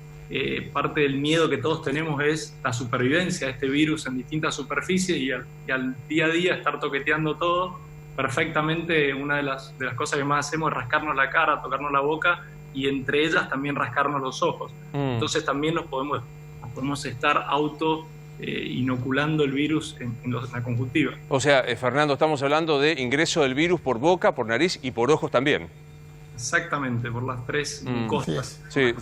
parte del miedo que todos tenemos es la supervivencia de este virus en distintas superficies y al día a día estar toqueteando todo. Perfectamente, una de las cosas que más hacemos es rascarnos la cara, tocarnos la boca y entre ellas también rascarnos los ojos. Entonces también nos podemos estar inoculando el virus en la conjuntiva. O sea, Fernando, estamos hablando de ingreso del virus por boca, por nariz y por ojos también. Exactamente, por las tres mucosas. Sí,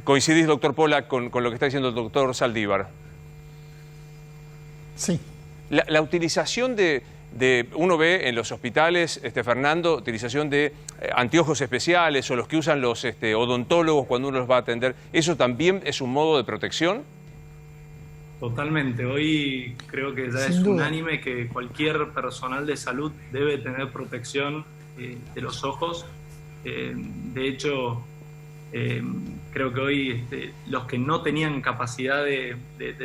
¿coincidís, doctor Pollack, con lo que está diciendo el doctor Saldívar? Sí. La utilización uno ve en los hospitales, Fernando, utilización de anteojos especiales o los que usan los odontólogos cuando uno los va a atender, ¿eso también es un modo de protección? Totalmente. Hoy creo que ya es unánime que cualquier personal de salud debe tener protección de los ojos. De hecho, creo que hoy los que no tenían capacidad de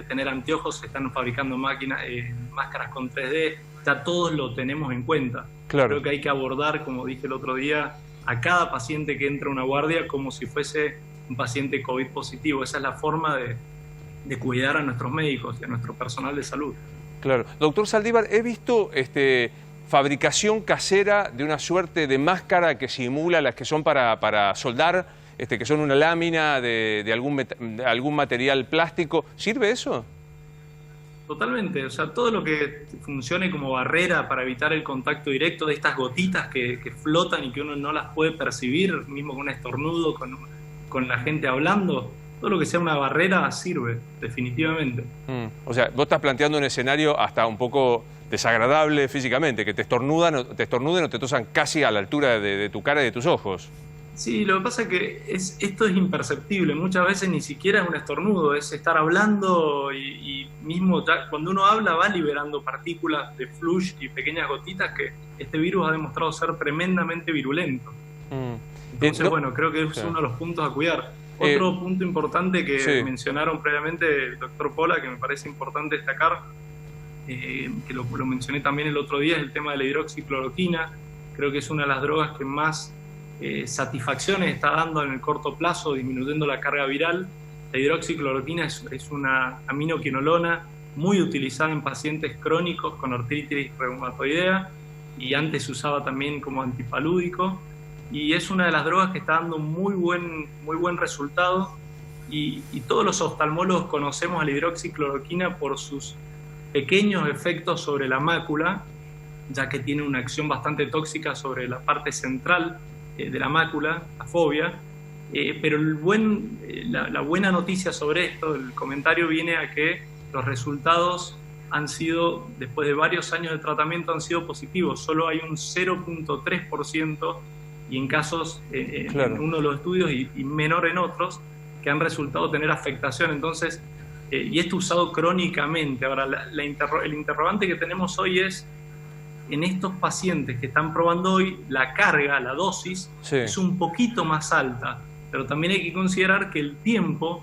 tener anteojos están fabricando máscaras con 3D. Ya todos lo tenemos en cuenta. Claro. Creo que hay que abordar, como dije el otro día, a cada paciente que entra a una guardia como si fuese un paciente COVID positivo. Esa es la forma de cuidar a nuestros médicos y a nuestro personal de salud. Claro. Doctor Saldívar, he visto fabricación casera de una suerte de máscara que simula las que son para soldar, que son una lámina de algún material plástico. ¿Sirve eso? Totalmente, o sea, todo lo que funcione como barrera para evitar el contacto directo de estas gotitas que flotan y que uno no las puede percibir, mismo con un estornudo, con la gente hablando, todo lo que sea una barrera sirve, definitivamente. O sea, vos estás planteando un escenario hasta un poco desagradable físicamente, que te estornuden o te tosan casi a la altura de tu cara y de tus ojos. Sí, lo que pasa es que esto es imperceptible, muchas veces ni siquiera es un estornudo, es estar hablando y mismo cuando uno habla va liberando partículas de flush y pequeñas gotitas que este virus ha demostrado ser tremendamente virulento. Entonces, bueno, creo que es uno de los puntos a cuidar. Otro punto importante que mencionaron previamente el doctor Pollack, que me parece importante destacar, que lo mencioné también el otro día, es el tema de la hidroxicloroquina. Creo que es una de las drogas que más satisfacciones está dando en el corto plazo, disminuyendo la carga viral. La hidroxicloroquina es una aminoquinolona muy utilizada en pacientes crónicos con artritis reumatoidea y antes se usaba también como antipalúdico y es una de las drogas que está dando muy buen resultado y todos los oftalmólogos conocemos a la hidroxicloroquina por sus pequeños efectos sobre la mácula, ya que tiene una acción bastante tóxica sobre la parte central de la mácula, la fobia, pero la buena noticia sobre esto, el comentario viene a que los resultados han sido, después de varios años de tratamiento, han sido positivos. Solo hay un 0.3% y en casos, en uno de los estudios y menor en otros, que han resultado tener afectación. Entonces, y esto usado crónicamente. Ahora, el interrogante que tenemos hoy es, en estos pacientes que están probando hoy, la carga, la dosis, es un poquito más alta, pero también hay que considerar que el tiempo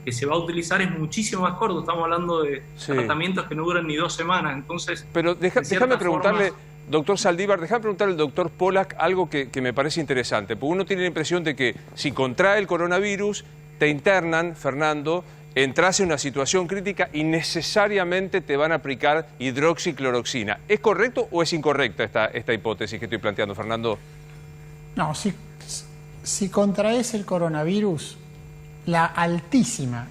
que se va a utilizar es muchísimo más corto. Estamos hablando de tratamientos que no duran ni 2 semanas, entonces... Pero déjame preguntarle, doctor Saldívar, déjame preguntarle al doctor Pollack algo que me parece interesante, porque uno tiene la impresión de que si contrae el coronavirus, te internan, Fernando, entras en una situación crítica y necesariamente te van a aplicar hidroxicloroquina. ¿Es correcto o es incorrecta esta hipótesis que estoy planteando, Fernando? No, si contraes el coronavirus, la altísima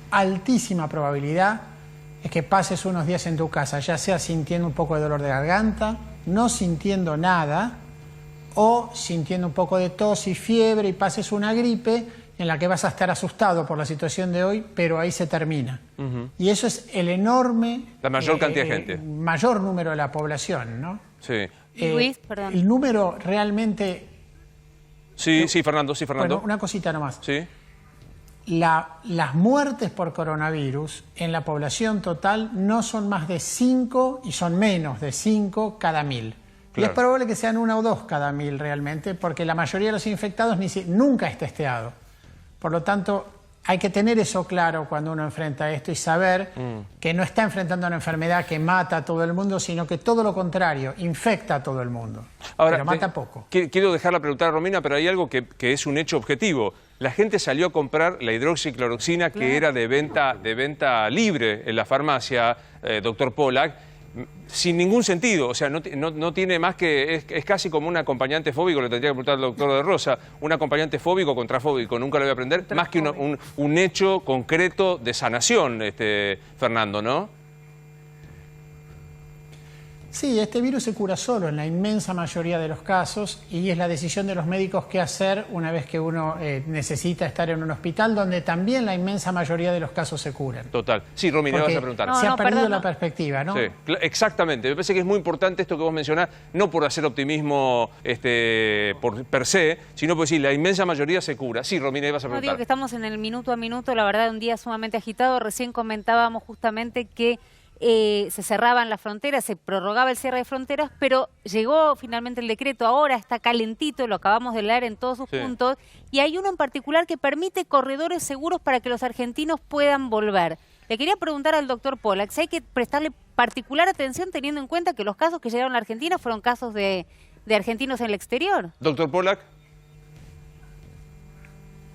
probabilidad es que pases unos días en tu casa, ya sea sintiendo un poco de dolor de garganta, no sintiendo nada, o sintiendo un poco de tos y fiebre y pases una gripe en la que vas a estar asustado por la situación de hoy, pero ahí se termina. Y eso es el enorme... La mayor cantidad de gente. Mayor número de la población, ¿no? Sí. Luis, perdón. El número realmente... Sí, Fernando. Bueno, una cosita nomás. Sí. Las muertes por coronavirus en la población total no son más de 5 y son menos de 5 cada 1000. Claro. Y es probable que sean 1 o 2 cada 1000 realmente, porque la mayoría de los infectados nunca es testeado. Por lo tanto, hay que tener eso claro cuando uno enfrenta esto y saber que no está enfrentando una enfermedad que mata a todo el mundo, sino que todo lo contrario, infecta a todo el mundo. Ahora, pero mata poco. Quiero dejarla preguntar a Romina, pero hay algo que es un hecho objetivo. La gente salió a comprar la hidroxicloroxina que era de venta libre en la farmacia, doctor Pollack, sin ningún sentido. O sea, no tiene más que... Es casi como un acompañante fóbico, le tendría que preguntar al doctor de Rosa, un acompañante fóbico contra fóbico, nunca lo voy a aprender, más que un hecho concreto de sanación, Fernando, ¿no? Sí, este virus se cura solo en la inmensa mayoría de los casos y es la decisión de los médicos qué hacer una vez que uno necesita estar en un hospital donde también la inmensa mayoría de los casos se curan. Total. Sí, Romy, me vas a preguntar. Se ha perdido la perspectiva, ¿no? Sí, exactamente. Me parece que es muy importante esto que vos mencionás, no por hacer optimismo por per se, sino por decir, la inmensa mayoría se cura. Sí, Romy, me vas a preguntar. No, digo que estamos en el minuto a minuto, la verdad, un día sumamente agitado. Recién comentábamos justamente que se cerraban las fronteras, se prorrogaba el cierre de fronteras, pero llegó finalmente el decreto, ahora está calentito, lo acabamos de leer en todos sus puntos, y hay uno en particular que permite corredores seguros para que los argentinos puedan volver. Le quería preguntar al doctor Pollack si hay que prestarle particular atención teniendo en cuenta que los casos que llegaron a la Argentina fueron casos de argentinos en el exterior. Doctor Pollack.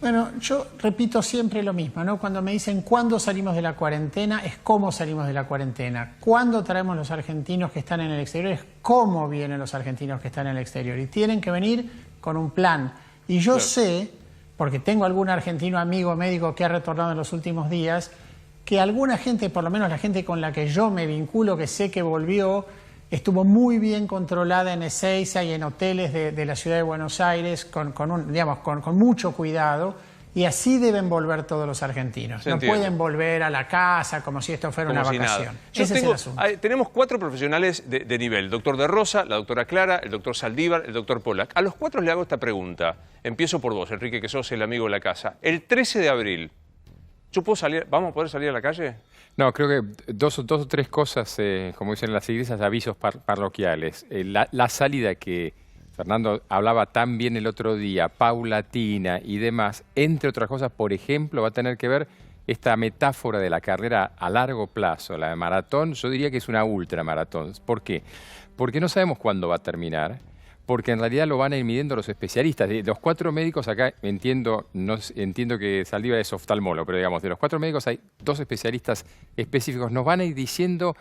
Bueno, yo repito siempre lo mismo, ¿no? Cuando me dicen cuándo salimos de la cuarentena, es cómo salimos de la cuarentena. Cuándo traemos los argentinos que están en el exterior, es cómo vienen los argentinos que están en el exterior. Y tienen que venir con un plan. Y yo sé, porque tengo algún argentino amigo médico que ha retornado en los últimos días, que alguna gente, por lo menos la gente con la que yo me vinculo, que sé que volvió, estuvo muy bien controlada en Ezeiza y en hoteles de la ciudad de Buenos Aires con mucho cuidado, y así deben volver todos los argentinos. No pueden volver a la casa como si esto fuera una vacación. Ese es el asunto. Tenemos 4 profesionales de nivel, el doctor de Rosa, la doctora Clara, el doctor Saldívar, el doctor Pollack. A los 4 le hago esta pregunta. Empiezo por vos, Enrique, que sos el amigo de la casa. El 13 de abril, ¿yo puedo salir, ¿vamos a poder salir a la calle? No, creo que dos o tres cosas, como dicen las iglesias, avisos parroquiales. La salida que Fernando hablaba tan bien el otro día, paulatina y demás, entre otras cosas, por ejemplo, va a tener que ver esta metáfora de la carrera a largo plazo, la de maratón. Yo diría que es una ultramaratón. ¿Por qué? Porque no sabemos cuándo va a terminar. Porque en realidad lo van a ir midiendo los especialistas. De los 4 médicos acá, entiendo que Saldívar es oftalmólogo, pero digamos, de los 4 médicos hay 2 especialistas específicos. Nos van a ir diciendo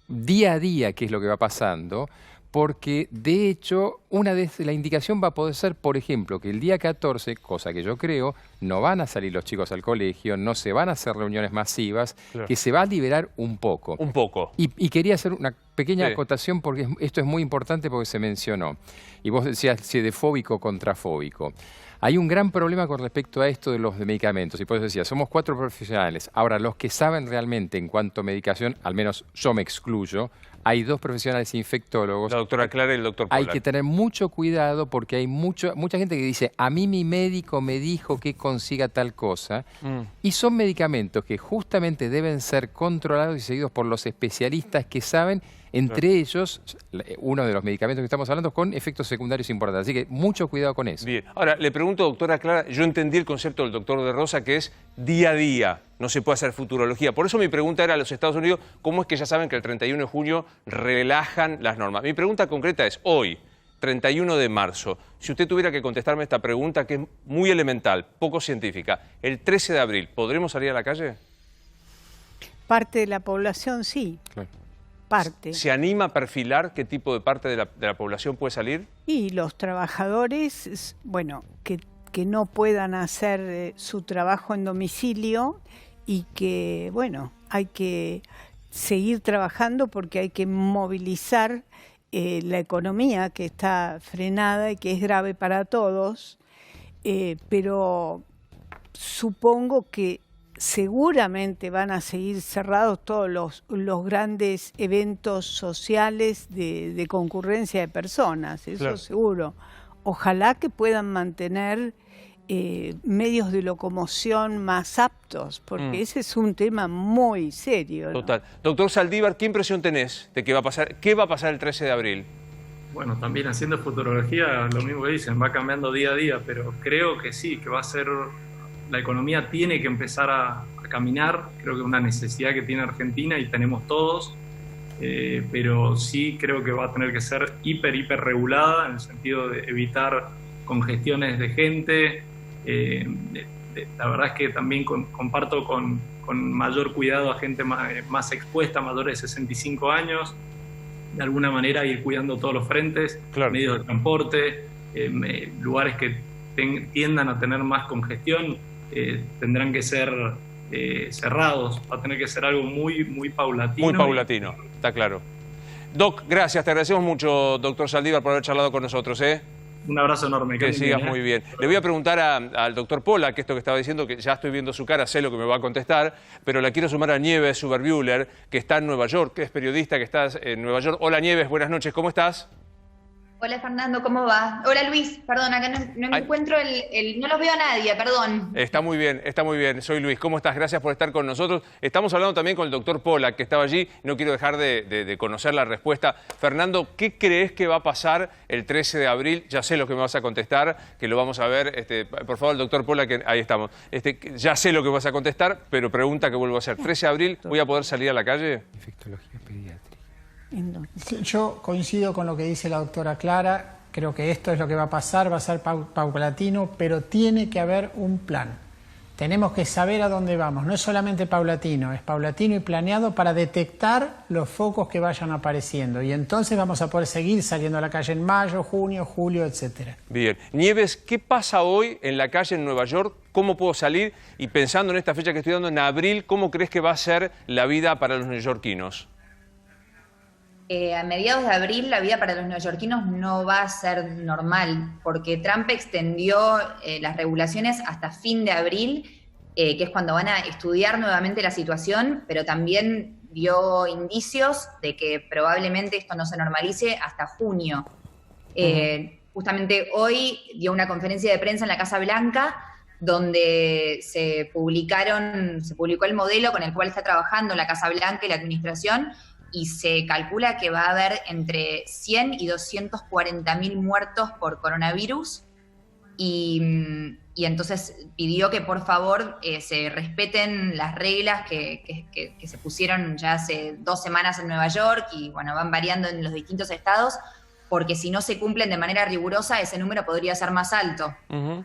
día a día qué es lo que va pasando, porque de hecho una de la indicación va a poder ser, por ejemplo, que el día 14, cosa que yo creo, no van a salir los chicos al colegio, no se van a hacer reuniones masivas, que se va a liberar un poco. Un poco. Y quería hacer una pequeña acotación porque esto es muy importante porque se mencionó. Y vos decías si de fóbico contra fóbico. Hay un gran problema con respecto a esto de los medicamentos. Y por eso decía, somos 4 profesionales. Ahora, los que saben realmente en cuanto a medicación, al menos yo me excluyo, hay 2 profesionales infectólogos. La doctora Clara y el doctor Pollack. Hay que tener mucho cuidado porque hay mucha gente que dice, a mí mi médico me dijo que consiga tal cosa. Y son medicamentos que justamente deben ser controlados y seguidos por los especialistas que saben, entre ellos, uno de los medicamentos que estamos hablando, con efectos secundarios importantes. Así que mucho cuidado con eso. Bien. Ahora, le pregunto, doctora Clara, yo entendí el concepto del doctor de Rosa, que es día a día, no se puede hacer futurología. Por eso mi pregunta era a los Estados Unidos, ¿cómo es que ya saben que el 31 de junio relajan las normas? Mi pregunta concreta es, hoy, 31 de marzo, si usted tuviera que contestarme esta pregunta, que es muy elemental, poco científica, el 13 de abril, ¿podremos salir a la calle? Parte de la población sí. Claro. Parte. ¿Se anima a perfilar qué tipo de parte de la población puede salir? Y los trabajadores, bueno, que no puedan hacer su trabajo en domicilio y que, bueno, hay que seguir trabajando porque hay que movilizar la economía que está frenada y que es grave para todos, pero supongo que seguramente van a seguir cerrados todos los grandes eventos sociales de concurrencia de personas, eso Claro. seguro. Ojalá que puedan mantener medios de locomoción más aptos, porque ese es un tema muy serio, ¿no? Total. Doctor Saldívar, ¿qué impresión tenés de qué va a pasar? ¿Qué va a pasar el 13 de abril? Bueno, también haciendo futurología, lo mismo que dicen, va cambiando día a día, pero creo que sí, que va a ser, la economía tiene que empezar a caminar, creo que es una necesidad que tiene Argentina y tenemos todos, pero sí creo que va a tener que ser hiper regulada en el sentido de evitar congestiones de gente. La verdad es que también comparto con mayor cuidado a gente más expuesta, mayores de 65 años, de alguna manera ir cuidando todos los frentes, Claro. medios de transporte, lugares que tiendan a tener más congestión, tendrán que ser cerrados, va a tener que ser algo muy paulatino. Muy paulatino, está claro. Doc, gracias, te agradecemos mucho, doctor Saldívar, por haber charlado con nosotros, ¿eh? Un abrazo enorme. Que sigas muy bien. Le voy a preguntar al doctor Pola, que esto que estaba diciendo, que ya estoy viendo su cara, sé lo que me va a contestar, pero la quiero sumar a Nieves Suberbühler, que está en Nueva York, que es periodista, que está en Nueva York. Hola Nieves, buenas noches, ¿cómo estás? Hola Fernando, ¿cómo va? Hola Luis, perdón, acá no me encuentro no los veo a nadie, perdón. Está muy bien, soy Luis, ¿cómo estás? Gracias por estar con nosotros. Estamos hablando también con el doctor Pola, que estaba allí, no quiero dejar de conocer la respuesta. Fernando, ¿qué crees que va a pasar el 13 de abril? Ya sé lo que me vas a contestar, que lo vamos a ver. Por favor, el doctor Pola, que ahí estamos. Ya sé lo que vas a contestar, pero pregunta que vuelvo a hacer. ¿13 de abril voy a poder salir a la calle? Infectología pediátrica. Sí, yo coincido con lo que dice la doctora Clara, creo que esto es lo que va a ser paulatino, pero tiene que haber un plan. Tenemos que saber a dónde vamos, no es solamente paulatino, es paulatino y planeado para detectar los focos que vayan apareciendo y entonces vamos a poder seguir saliendo a la calle en mayo, junio, julio, etcétera. Bien. Nieves, ¿qué pasa hoy en la calle en Nueva York? ¿Cómo puedo salir? Y pensando en esta fecha que estoy dando en abril, ¿cómo crees que va a ser la vida para los neoyorquinos? A mediados de abril la vida para los neoyorquinos no va a ser normal, porque Trump extendió las regulaciones hasta fin de abril, que es cuando van a estudiar nuevamente la situación, pero también dio indicios de que probablemente esto no se normalice hasta junio. Justamente hoy dio una conferencia de prensa en la Casa Blanca, donde se publicó el modelo con el cual está trabajando la Casa Blanca y la administración, y se calcula que va a haber entre 100 y 240.000 muertos por coronavirus, y entonces pidió que por favor se respeten las reglas que se pusieron ya hace 2 semanas en Nueva York, y bueno, van variando en los distintos estados, porque si no se cumplen de manera rigurosa, ese número podría ser más alto.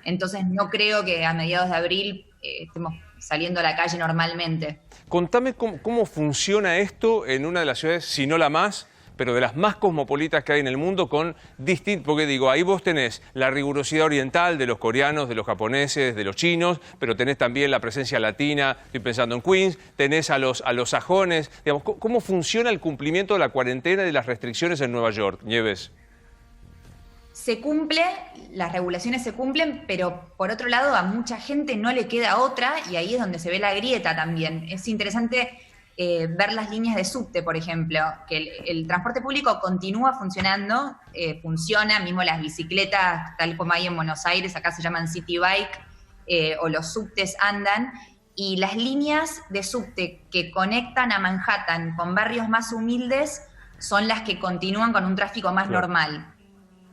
Entonces no creo que a mediados de abril estemos saliendo a la calle normalmente. Contame cómo funciona esto en una de las ciudades, si no la más, pero de las más cosmopolitas que hay en el mundo, porque digo, ahí vos tenés la rigurosidad oriental de los coreanos, de los japoneses, de los chinos, pero tenés también la presencia latina, estoy pensando en Queens, tenés a los sajones. Digamos, ¿cómo funciona el cumplimiento de la cuarentena y de las restricciones en Nueva York, Nieves? Se cumple, las regulaciones se cumplen, pero por otro lado a mucha gente no le queda otra, y ahí es donde se ve la grieta también. Es interesante ver las líneas de subte, por ejemplo, que el transporte público continúa funcionando, funciona, mismo las bicicletas, tal como hay en Buenos Aires, acá se llaman city bike, o los subtes andan, y las líneas de subte que conectan a Manhattan con barrios más humildes son las que continúan con un tráfico más normal.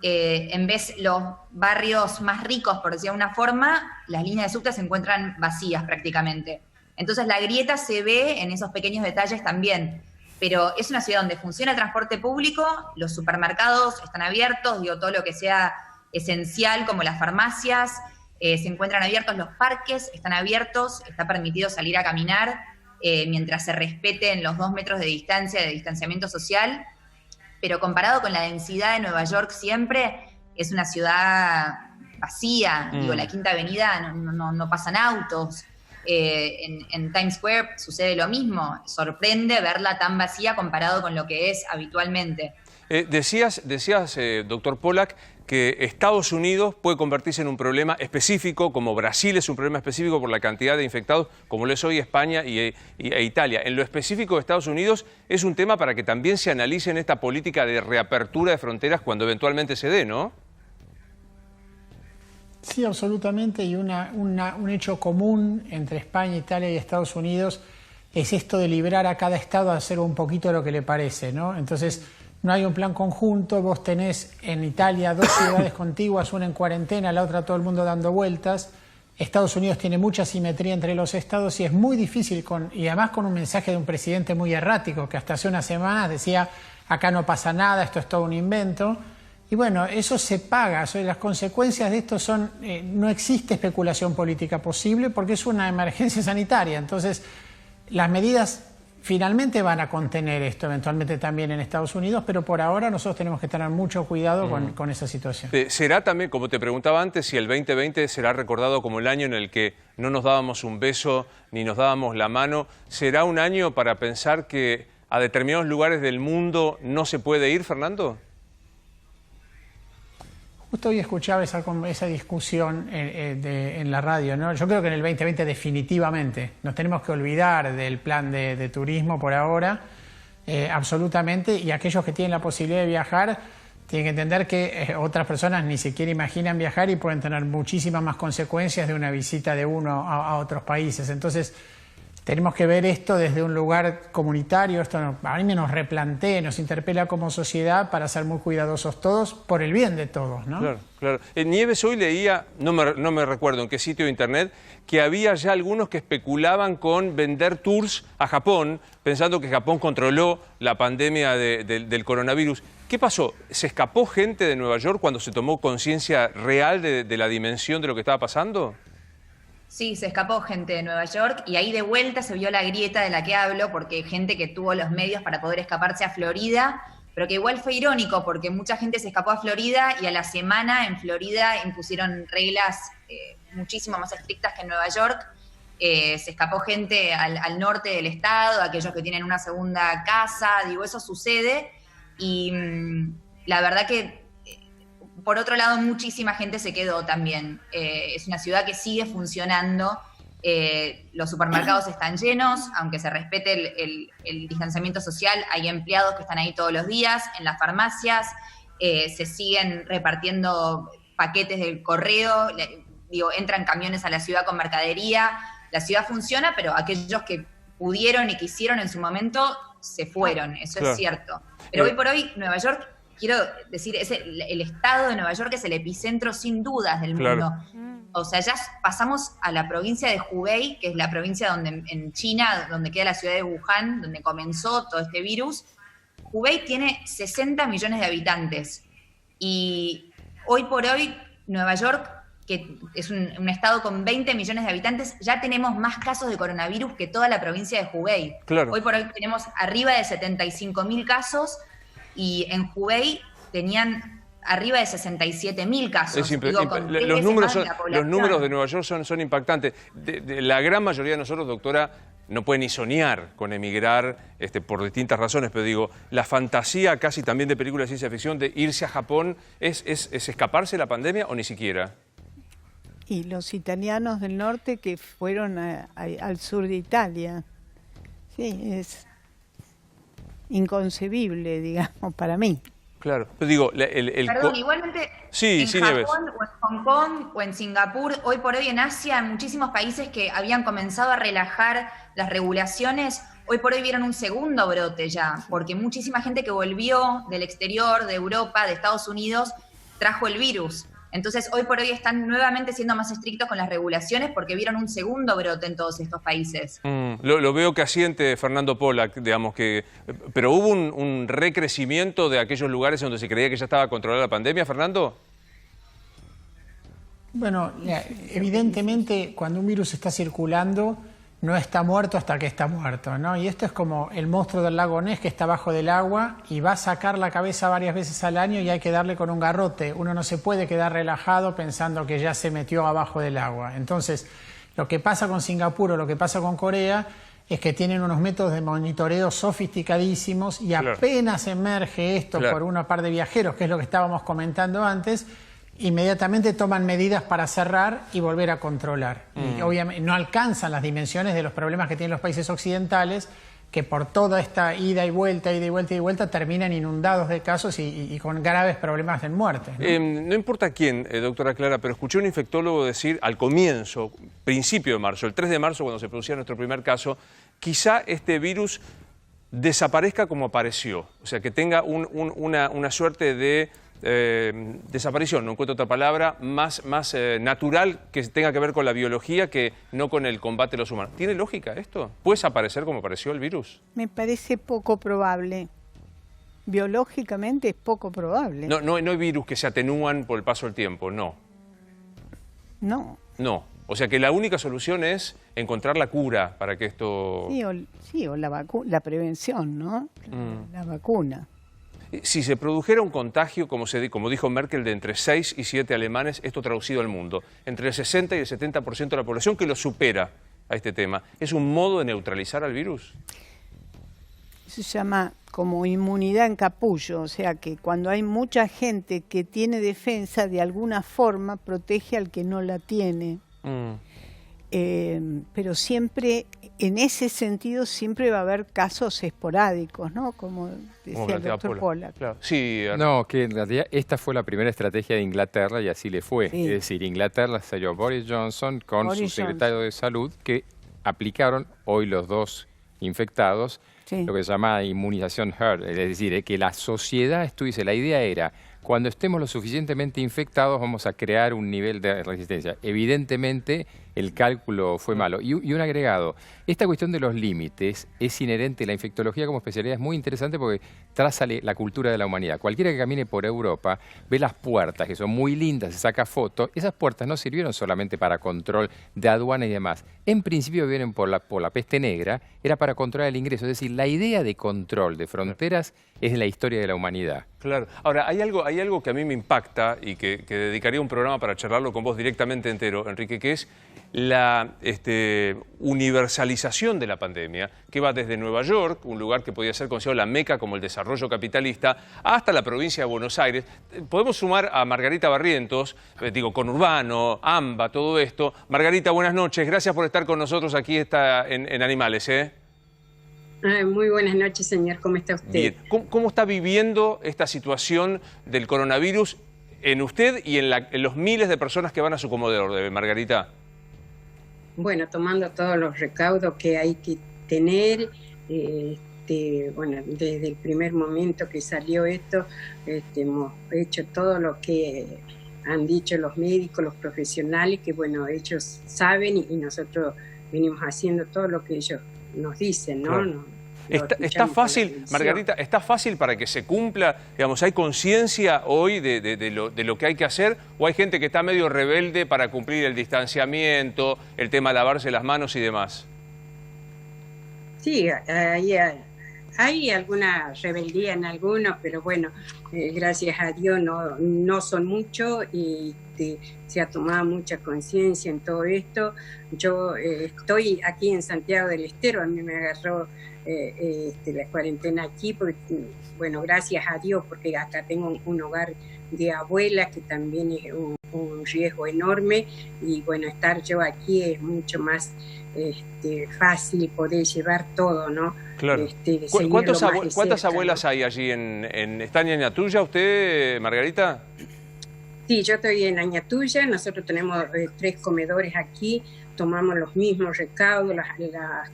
En vez los barrios más ricos, por decir de una forma, las líneas de subte se encuentran vacías prácticamente. Entonces la grieta se ve en esos pequeños detalles también. Pero es una ciudad donde funciona el transporte público, los supermercados están abiertos, todo lo que sea esencial como las farmacias, se encuentran abiertos, los parques están abiertos, está permitido salir a caminar mientras se respeten los 2 metros de distancia, de distanciamiento social. Pero comparado con la densidad de Nueva York siempre, es una ciudad vacía. Digo, la Quinta Avenida no pasan autos. En Times Square sucede lo mismo. Sorprende verla tan vacía comparado con lo que es habitualmente. Decías, doctor Pollack, que Estados Unidos puede convertirse en un problema específico, como Brasil es un problema específico por la cantidad de infectados, como lo es hoy España e Italia. En lo específico de Estados Unidos es un tema para que también se analice en esta política de reapertura de fronteras cuando eventualmente se dé, ¿no? Sí, absolutamente, y un hecho común entre España, Italia y Estados Unidos es esto de liberar a cada estado a hacer un poquito lo que le parece, ¿no? Entonces, no hay un plan conjunto, vos tenés en Italia 2 ciudades contiguas, una en cuarentena, la otra todo el mundo dando vueltas. Estados Unidos tiene mucha simetría entre los estados y es muy difícil, y además con un mensaje de un presidente muy errático, que hasta hace unas semanas decía, acá no pasa nada, esto es todo un invento. Y bueno, eso se paga, las consecuencias de esto son, no existe especulación política posible porque es una emergencia sanitaria. Entonces, las medidas finalmente van a contener esto, eventualmente también en Estados Unidos, pero por ahora nosotros tenemos que tener mucho cuidado con esa situación. ¿Será también, como te preguntaba antes, si el 2020 será recordado como el año en el que no nos dábamos un beso ni nos dábamos la mano? ¿Será un año para pensar que a determinados lugares del mundo no se puede ir, Fernando? Justo hoy escuchaba esa discusión en la radio, ¿no? Yo creo que en el 2020 definitivamente nos tenemos que olvidar del plan de turismo por ahora, absolutamente, y aquellos que tienen la posibilidad de viajar tienen que entender que otras personas ni siquiera imaginan viajar y pueden tener muchísimas más consecuencias de una visita de uno a otros países. Entonces, tenemos que ver esto desde un lugar comunitario, esto a mí nos replantea, nos interpela como sociedad para ser muy cuidadosos todos, por el bien de todos, ¿no? Claro, claro. Nieves, hoy leía, no me recuerdo en qué sitio de internet, que había ya algunos que especulaban con vender tours a Japón, pensando que Japón controló la pandemia del coronavirus. ¿Qué pasó? ¿Se escapó gente de Nueva York cuando se tomó conciencia real de la dimensión de lo que estaba pasando? Sí, se escapó gente de Nueva York y ahí de vuelta se vio la grieta de la que hablo, porque gente que tuvo los medios para poder escaparse a Florida, pero que igual fue irónico porque mucha gente se escapó a Florida y a la semana en Florida impusieron reglas muchísimo más estrictas que en Nueva York. Se escapó gente al norte del estado, aquellos que tienen una segunda casa, digo, eso sucede y la verdad que por otro lado, muchísima gente se quedó también. Es una ciudad que sigue funcionando. Los supermercados están llenos, aunque se respete el distanciamiento social, hay empleados que están ahí todos los días. En las farmacias se siguen repartiendo paquetes del correo. Entran camiones a la ciudad con mercadería. La ciudad funciona, pero aquellos que pudieron y quisieron en su momento se fueron. Eso claro. Es cierto. Pero hoy por hoy, Nueva York... Quiero decir, el estado de Nueva York es el epicentro sin dudas del mundo. O sea, ya pasamos a la provincia de Hubei, que es la provincia en China, donde queda la ciudad de Wuhan, donde comenzó todo este virus. Hubei tiene 60 millones de habitantes. Y hoy por hoy, Nueva York, que es un estado con 20 millones de habitantes, ya tenemos más casos de coronavirus que toda la provincia de Hubei. Claro. Hoy por hoy tenemos arriba de 75.000 casos, y en Hubei tenían arriba de 67.000 casos. Los números de Nueva York son impactantes. La gran mayoría de nosotros, doctora, no puede ni soñar con emigrar por distintas razones, pero digo, la fantasía casi también de películas de ciencia ficción de irse a Japón, ¿es escaparse de la pandemia o ni siquiera? Y los italianos del norte que fueron al sur de Italia. Sí, es inconcebible, digamos, para mí. Claro, pero digo... Perdón, igualmente en Japón o en Hong Kong o en Singapur, hoy por hoy en Asia, en muchísimos países que habían comenzado a relajar las regulaciones, hoy por hoy vieron un segundo brote ya, porque muchísima gente que volvió del exterior, de Europa, de Estados Unidos, trajo el virus. Entonces, hoy por hoy están nuevamente siendo más estrictos con las regulaciones porque vieron un segundo brote en todos estos países. Lo veo que asiente Fernando Pollack, digamos que... ¿Pero hubo un recrecimiento de aquellos lugares donde se creía que ya estaba controlada la pandemia, Fernando? Bueno, evidentemente cuando un virus está circulando no está muerto hasta que está muerto, ¿no? Y esto es como el monstruo del lago Ness que está bajo del agua y va a sacar la cabeza varias veces al año y hay que darle con un garrote. Uno no se puede quedar relajado pensando que ya se metió abajo del agua. Entonces, lo que pasa con Singapur o lo que pasa con Corea es que tienen unos métodos de monitoreo sofisticadísimos y apenas emerge esto por una par de viajeros, que es lo que estábamos comentando antes, inmediatamente toman medidas para cerrar y volver a controlar. Y obviamente no alcanzan las dimensiones de los problemas que tienen los países occidentales, que por toda esta ida y vuelta terminan inundados de casos y con graves problemas de muerte, ¿no? No importa quién, doctora Clara, pero escuché a un infectólogo decir al comienzo, principio de marzo, el 3 de marzo, cuando se producía nuestro primer caso, quizá este virus desaparezca como apareció, o sea, que tenga una suerte de desaparición, no encuentro otra palabra, más natural, que tenga que ver con la biología que no con el combate de los humanos. ¿Tiene lógica esto? ¿Puede desaparecer como apareció el virus? Me parece poco probable. Biológicamente es poco probable. No hay virus que se atenúan por el paso del tiempo, no. No. No. O sea que la única solución es encontrar la cura para que esto... Sí, o la prevención, ¿no? La vacuna. Si se produjera un contagio, como dijo Merkel, de entre 6 y 7 alemanes, esto traducido al mundo, entre el 60 y el 70% de la población que lo supera a este tema, ¿es un modo de neutralizar al virus? Se llama como inmunidad en capullo, o sea que cuando hay mucha gente que tiene defensa, de alguna forma protege al que no la tiene. Pero siempre, en ese sentido, siempre va a haber casos esporádicos, ¿no? Como decía el doctor Pollack. Claro. Sí, no, que en realidad esta fue la primera estrategia de Inglaterra y así le fue. Sí. Es decir, Inglaterra salió Boris Johnson con su secretario de Salud, que aplicaron hoy los dos infectados lo que se llama inmunización herd, es decir, que la sociedad estuviese, la idea era, cuando estemos lo suficientemente infectados vamos a crear un nivel de resistencia. Evidentemente el cálculo fue malo. Y un agregado, esta cuestión de los límites es inherente, la infectología como especialidad es muy interesante porque traza la cultura de la humanidad. Cualquiera que camine por Europa ve las puertas, que son muy lindas, se saca fotos. Esas puertas no sirvieron solamente para control de aduana y demás. En principio vienen por la peste negra, era para controlar el ingreso. Es decir, la idea de control de fronteras es la historia de la humanidad. Claro. Ahora, hay algo que a mí me impacta y que dedicaría un programa para charlarlo con vos directamente entero, Enrique, que es la universalización de la pandemia, que va desde Nueva York, un lugar que podía ser considerado la meca como el desarrollo capitalista, hasta la provincia de Buenos Aires. Podemos sumar a Margarita Barrientos, conurbano, AMBA, todo esto. Margarita, buenas noches. Gracias por estar con nosotros aquí en Animales, ¿eh? Muy buenas noches, señor. ¿Cómo está usted? Bien. ¿Cómo está viviendo esta situación del coronavirus en usted y en los miles de personas que van a su comedor, Margarita? Bueno, tomando todos los recaudos que hay que tener, bueno, desde el primer momento que salió esto, hemos hecho todo lo que han dicho los médicos, los profesionales, que bueno, ellos saben y nosotros venimos haciendo todo lo que ellos nos dicen, ¿no? Claro. ¿Está fácil, Margarita, está fácil para que se cumpla? Digamos, ¿hay conciencia hoy de lo que hay que hacer? ¿O hay gente que está medio rebelde para cumplir el distanciamiento, el tema de lavarse las manos y demás? Sí, hay alguna rebeldía en algunos, pero bueno, gracias a Dios no son muchos y se ha tomado mucha conciencia en todo esto. Yo estoy aquí en Santiago del Estero, a mí me agarró la cuarentena aquí, porque, bueno, gracias a Dios, porque acá tengo un hogar de abuela que también es un riesgo enorme y bueno, estar yo aquí es mucho más fácil poder llevar todo, ¿no? Claro. ¿Cuántas abuelas hay allí está en Añatuya usted, Margarita? Sí, yo estoy en Añatuya, nosotros tenemos 3 comedores aquí, tomamos los mismos recaudos, las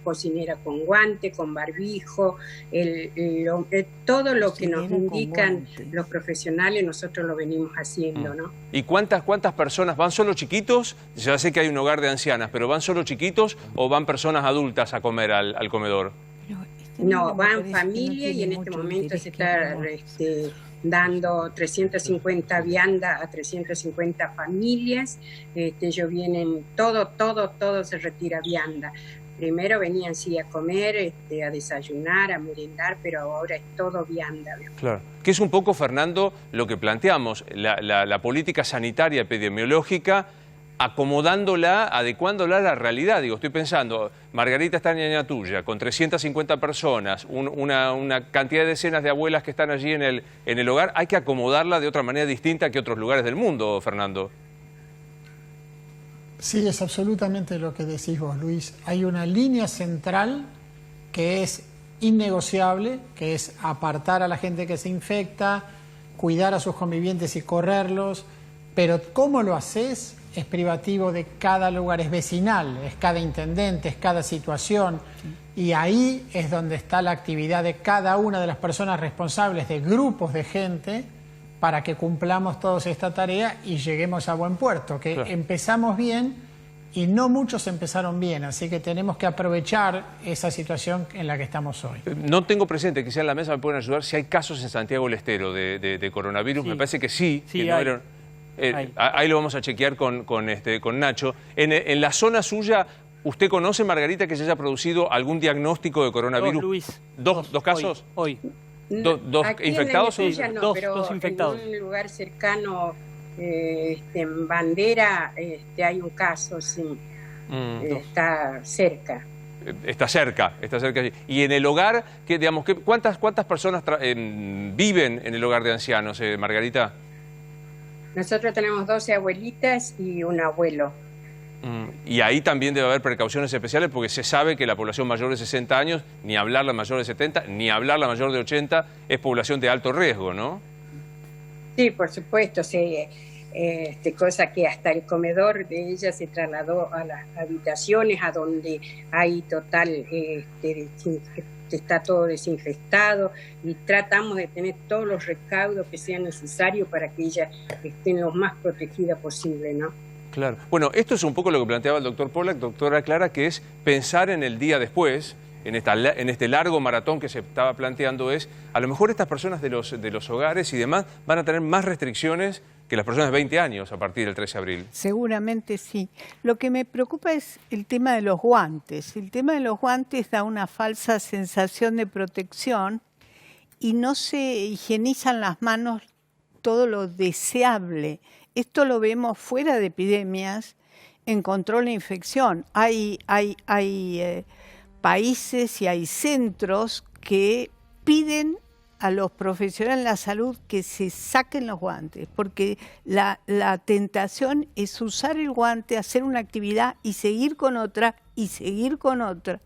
cocineras con guante, con barbijo, todo lo que nos indican los profesionales, nosotros lo venimos haciendo, ¿no? ¿Y cuántas personas? ¿Van solo chiquitos? Ya sé que hay un hogar de ancianas, pero ¿van solo chiquitos o van personas adultas a comer al comedor? No, van familias y en este momento se está dando 350 viandas a 350 familias. Ellos vienen, todo se retira vianda. Primero venían sí a comer, a desayunar, a merendar, pero ahora es todo vianda. Claro. Que es un poco, Fernando, lo que planteamos, la política sanitaria epidemiológica acomodándola, adecuándola a la realidad. Digo, estoy pensando, Margarita está en Ñañatuya, con 350 personas, una cantidad de decenas de abuelas que están allí en el hogar, hay que acomodarla de otra manera distinta que otros lugares del mundo, Fernando. Sí, es absolutamente lo que decís vos, Luis. Hay una línea central que es innegociable, que es apartar a la gente que se infecta, cuidar a sus convivientes y correrlos, pero ¿cómo lo haces? Es privativo de cada lugar, es vecinal, es cada intendente, es cada situación, y ahí es donde está la actividad de cada una de las personas responsables, de grupos de gente, para que cumplamos todos esta tarea y lleguemos a buen puerto, que claro, empezamos bien y no muchos empezaron bien, así que tenemos que aprovechar esa situación en la que estamos hoy. No tengo presente, quizá en la mesa me pueden ayudar, si hay casos en Santiago del Estero de coronavirus, sí, me parece que sí, que no eran, ahí lo vamos a chequear con Nacho. En la zona suya, ¿usted conoce, Margarita, que se haya producido algún diagnóstico de coronavirus? Luis. ¿Dos casos? Hoy. ¿Dos infectados? No, dos infectados. En un lugar cercano, en Bandera, hay un caso, sí. Está cerca. Está cerca. Y en el hogar, digamos, ¿cuántas personas viven en el hogar de ancianos, Margarita? Nosotros tenemos 12 abuelitas y un abuelo. Y ahí también debe haber precauciones especiales porque se sabe que la población mayor de 60 años, ni hablar la mayor de 70, ni hablar la mayor de 80, es población de alto riesgo, ¿no? Sí, por supuesto, sí. Cosa que hasta el comedor de ella se trasladó a las habitaciones, a donde hay total, está todo desinfectado, y tratamos de tener todos los recaudos que sean necesarios para que ella esté lo más protegida posible, ¿no? Claro. Bueno, esto es un poco lo que planteaba el doctor Pollack, doctora Clara, que es pensar en el día después, en este largo maratón que se estaba planteando, es a lo mejor estas personas de los hogares y demás van a tener más restricciones que las personas de 20 años a partir del 13 de abril. Seguramente sí. Lo que me preocupa es el tema de los guantes. El tema de los guantes da una falsa sensación de protección y no se higienizan las manos todo lo deseable. Esto lo vemos fuera de epidemias en control de infección. Hay países y hay centros que piden a los profesionales de la salud que se saquen los guantes, porque la tentación es usar el guante, hacer una actividad y seguir con otra, y seguir con otra.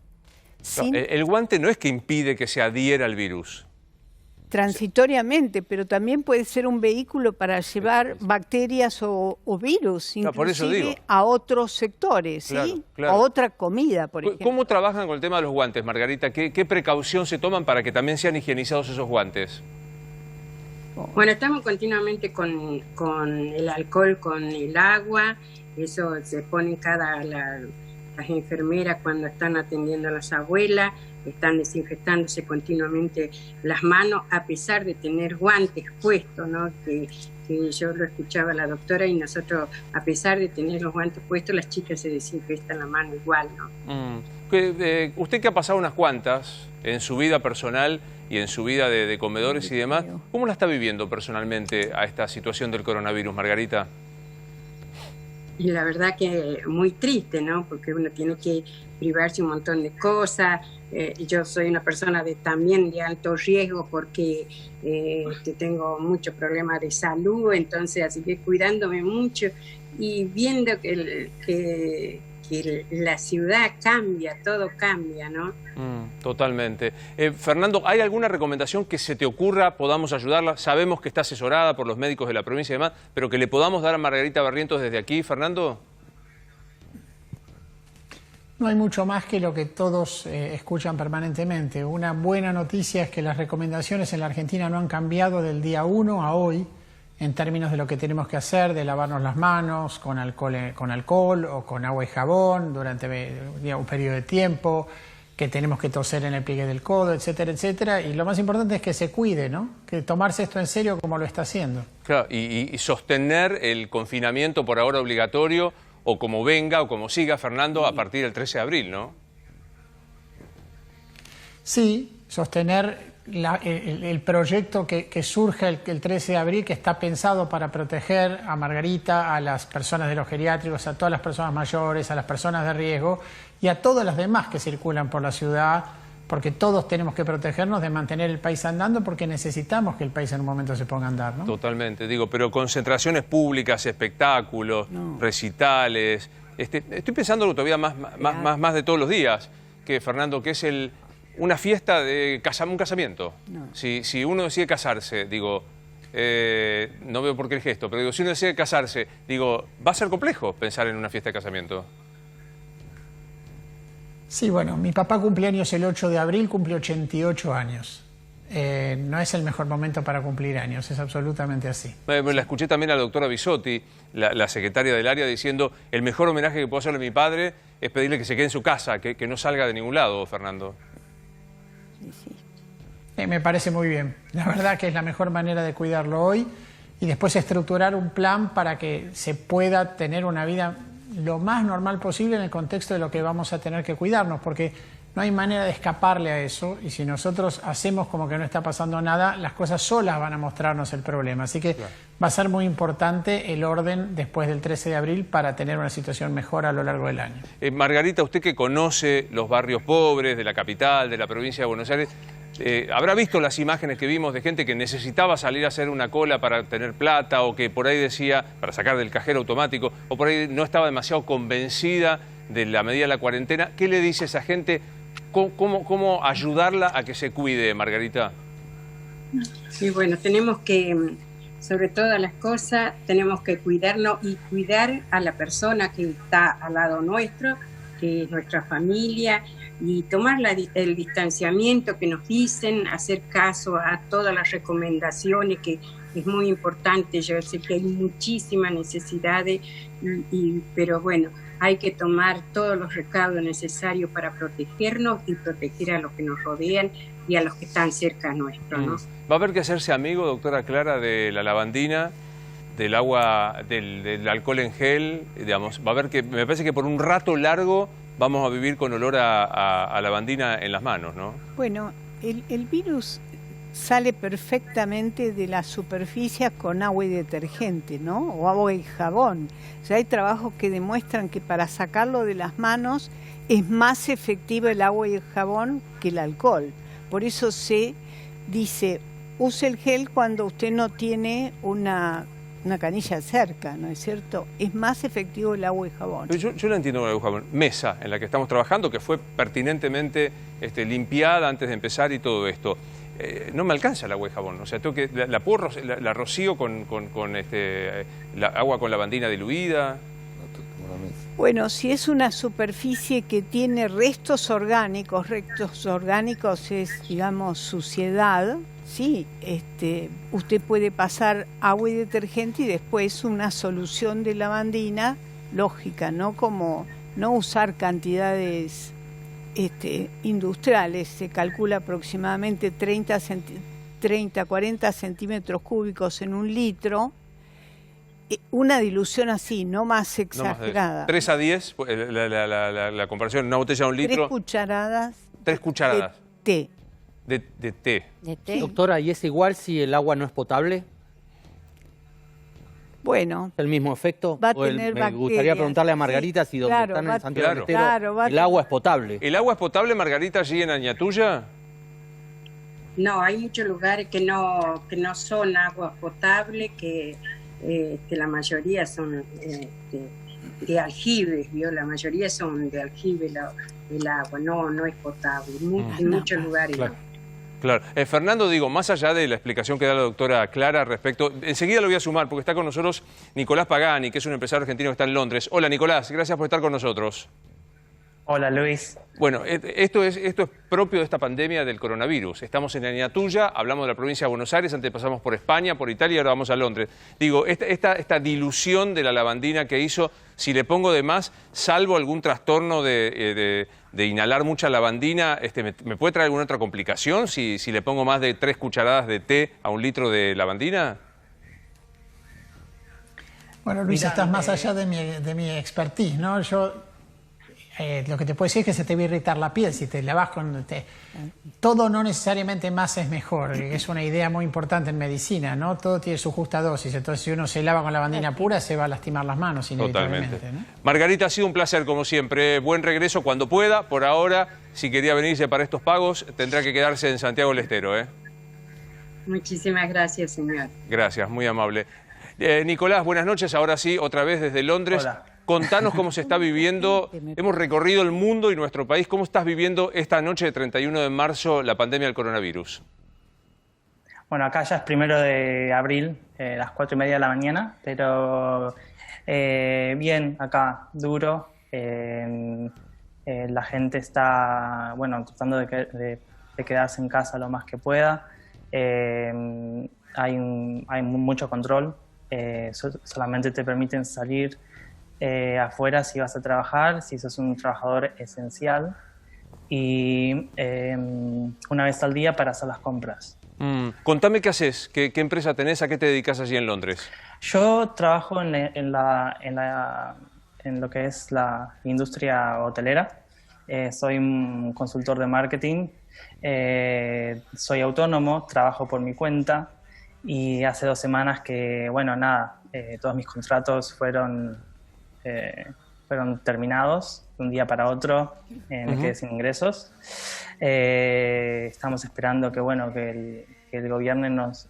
No, el guante no es que impide que se adhiera al virus. Transitoriamente, pero también puede ser un vehículo para llevar bacterias o virus, inclusive por eso digo, a otros sectores, ¿sí? Claro, claro. A otra comida, por ejemplo. ¿Cómo trabajan con el tema de los guantes, Margarita? ¿Qué precaución se toman para que también sean higienizados esos guantes? Bueno, estamos continuamente con el alcohol, con el agua, eso se pone las enfermeras cuando están atendiendo a las abuelas, están desinfectándose continuamente las manos a pesar de tener guantes puestos, ¿no? Que yo lo escuchaba a la doctora, y nosotros, a pesar de tener los guantes puestos, las chicas se desinfectan la mano igual, ¿no? Usted que ha pasado unas cuantas en su vida personal y en su vida de comedores y demás, ¿cómo la está viviendo personalmente a esta situación del coronavirus, Margarita? Y la verdad que muy triste, ¿no? Porque uno tiene que privarse un montón de cosas. Yo soy una persona también de alto riesgo porque tengo muchos problemas de salud, entonces así que cuidándome mucho y viendo que la ciudad cambia, todo cambia, ¿no? Totalmente. Fernando, ¿hay alguna recomendación que se te ocurra, podamos ayudarla? Sabemos que está asesorada por los médicos de la provincia y demás, pero que le podamos dar a Margarita Barrientos desde aquí, Fernando. No hay mucho más que lo que todos escuchan permanentemente. Una buena noticia es que las recomendaciones en la Argentina no han cambiado del día 1 a hoy en términos de lo que tenemos que hacer, de lavarnos las manos con alcohol o con agua y jabón durante un periodo de tiempo, que tenemos que toser en el pliegue del codo, etcétera, etcétera. Y lo más importante es que se cuide, ¿no? Que tomarse esto en serio como lo está haciendo. Claro, y sostener el confinamiento por ahora obligatorio, o como venga o como siga, Fernando, a partir del 13 de abril, ¿no? Sí, sostener el proyecto que surge el 13 de abril, que está pensado para proteger a Margarita, a las personas de los geriátricos, a todas las personas mayores, a las personas de riesgo y a todas las demás que circulan por la ciudad, porque todos tenemos que protegernos de mantener el país andando, porque necesitamos que el país en un momento se ponga a andar, ¿no? Totalmente, digo, pero concentraciones públicas, espectáculos, recitales. Estoy pensando todavía más de todos los días, que Fernando, que es una fiesta de un casamiento. Si uno decide casarse, digo, no veo por qué el gesto, pero digo, si uno decide casarse, digo, va a ser complejo pensar en una fiesta de casamiento. Sí, bueno, mi papá cumpleaños el 8 de abril, cumple 88 años. No es el mejor momento para cumplir años, es absolutamente así. La escuché también a la doctora Bisotti, la secretaria del área, diciendo, el mejor homenaje que puedo hacerle a mi padre es pedirle que se quede en su casa, que no salga de ningún lado, Fernando. Me parece muy bien. La verdad que es la mejor manera de cuidarlo hoy y después estructurar un plan para que se pueda tener una vida lo más normal posible en el contexto de lo que vamos a tener que cuidarnos, porque no hay manera de escaparle a eso y si nosotros hacemos como que no está pasando nada, las cosas solas van a mostrarnos el problema. Así que va a ser muy importante el orden después del 13 de abril para tener una situación mejor a lo largo del año. Margarita, usted que conoce los barrios pobres de la capital, de la provincia de Buenos Aires, habrá visto las imágenes que vimos de gente que necesitaba salir a hacer una cola para tener plata o que por ahí decía, para sacar del cajero automático, o por ahí no estaba demasiado convencida de la medida de la cuarentena. ¿Qué le dice a esa gente? ¿Cómo ayudarla a que se cuide, Margarita? Sí, bueno, tenemos que, sobre todas las cosas, tenemos que cuidarnos y cuidar a la persona que está al lado nuestro, que es nuestra familia, y tomar el distanciamiento que nos dicen, hacer caso a todas las recomendaciones, que es muy importante. Yo sé que hay muchísimas necesidades, pero bueno, hay que tomar todos los recaudos necesarios para protegernos y proteger a los que nos rodean y a los que están cerca nuestro, ¿no? ¿Va a haber que hacerse amigo, doctora Clara, de la lavandina, del agua, del alcohol en gel? Digamos, va a haber que, me parece que por un rato largo vamos a vivir con olor a lavandina en las manos, ¿no? Bueno, el virus sale perfectamente de las superficies con agua y detergente, ¿no? O agua y jabón. O sea, hay trabajos que demuestran que para sacarlo de las manos es más efectivo el agua y el jabón que el alcohol. Por eso se dice, use el gel cuando usted no tiene una canilla cerca, ¿no es cierto? Es más efectivo el agua y jabón. Yo lo entiendo con el agua y jabón. Mesa en la que estamos trabajando, que fue pertinentemente limpiada antes de empezar y todo esto. No me alcanza el agua y jabón, o sea, tengo que la rocío con la agua con lavandina diluida. Bueno, si es una superficie que tiene restos orgánicos es, digamos, suciedad, sí, usted puede pasar agua y detergente y después una solución de lavandina lógica, ¿no? Como no usar cantidades industriales. Se calcula aproximadamente 40 centímetros cúbicos en un litro. Una dilución así, no más exagerada. 3 a 10, la comparación, una botella de un litro. 3 cucharadas. 3 cucharadas. De té. De té. ¿De té? Doctora, ¿y es igual si el agua no es potable? Bueno. ¿El mismo efecto? Va a tener me gustaría preguntarle a Margarita si donde están en Santiago del Estero el agua es potable. ¿El agua es potable, Margarita, allí en Añatuya? No, hay muchos lugares que no son agua potable, que la mayoría son de aljibes, ¿vio? La mayoría son de aljibe el agua, no es potable. En muchos lugares claro. no. Claro. Fernando, digo, más allá de la explicación que da la doctora Clara respecto, enseguida lo voy a sumar porque está con nosotros Nicolás Pagani, que es un empresario argentino que está en Londres. Hola Nicolás, gracias por estar con nosotros. Hola Luis. Bueno, esto es propio de esta pandemia del coronavirus. Estamos en Añatuya, hablamos de la provincia de Buenos Aires, antes pasamos por España, por Italia y ahora vamos a Londres. Digo, esta dilución de la lavandina que hizo, si le pongo de más, salvo algún trastorno de inhalar mucha lavandina, ¿me puede traer alguna otra complicación si le pongo más de 3 cucharadas de té a un litro de lavandina? Bueno, Luis, estás más allá de mi expertise, ¿no? lo que te puedo decir es que se te va a irritar la piel si te lavas con... Todo no necesariamente más es mejor, es una idea muy importante en medicina, ¿no? Todo tiene su justa dosis, entonces si uno se lava con lavandina pura se va a lastimar las manos inevitablemente. Totalmente. ¿no? Margarita, ha sido un placer como siempre. Buen regreso cuando pueda. Por ahora, si quería venirse para estos pagos, tendrá que quedarse en Santiago del Estero, ¿eh? Muchísimas gracias, señor. Gracias, muy amable. Nicolás, buenas noches. Ahora sí, otra vez desde Londres. Hola. Contanos cómo se está viviendo. Hemos recorrido el mundo y nuestro país. ¿Cómo estás viviendo esta noche de 31 de marzo la pandemia del coronavirus? Bueno, acá ya es 1 de abril, las 4:30 de la mañana, pero bien, acá, duro. La gente está, bueno, tratando de quedarse en casa lo más que pueda. Hay mucho control. Solamente te permiten salir afuera si vas a trabajar, si sos un trabajador esencial, y una vez al día para hacer las compras. Contame qué haces, qué empresa tenés, a qué te dedicas allí en Londres. Yo trabajo en lo que es la industria hotelera. Soy un consultor de marketing, soy autónomo, trabajo por mi cuenta, y hace 2 semanas que, bueno, nada, todos mis contratos fueron terminados de un día para otro. Me quedé sin ingresos. Estamos esperando que, bueno, que el gobierno nos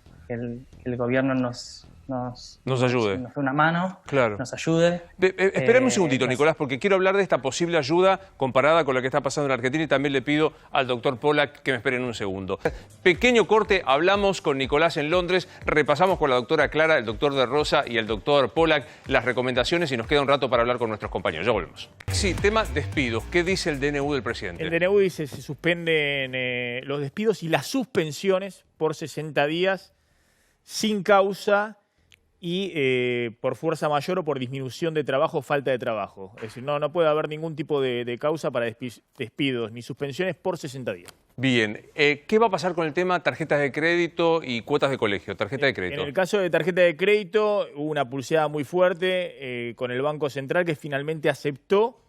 ayude. Nos dé una mano, claro. Nos ayude. Espérame un segundito, Nicolás, porque quiero hablar de esta posible ayuda comparada con la que está pasando en Argentina, y también le pido al doctor Pollack que me esperen un segundo. Pequeño corte, hablamos con Nicolás en Londres, repasamos con la doctora Clara, el doctor De Rosa y el doctor Pollack las recomendaciones, y nos queda un rato para hablar con nuestros compañeros. Ya volvemos. Sí, tema despidos. ¿Qué dice el DNU del presidente? El DNU dice que se suspenden los despidos y las suspensiones por 60 días sin causa y por fuerza mayor o por disminución de trabajo o falta de trabajo. Es decir, no puede haber ningún tipo de causa para despidos ni suspensiones por 60 días. Bien, ¿qué va a pasar con el tema tarjetas de crédito y cuotas de colegio? Tarjeta de crédito. En el caso de tarjeta de crédito hubo una pulseada muy fuerte con el Banco Central, que finalmente aceptó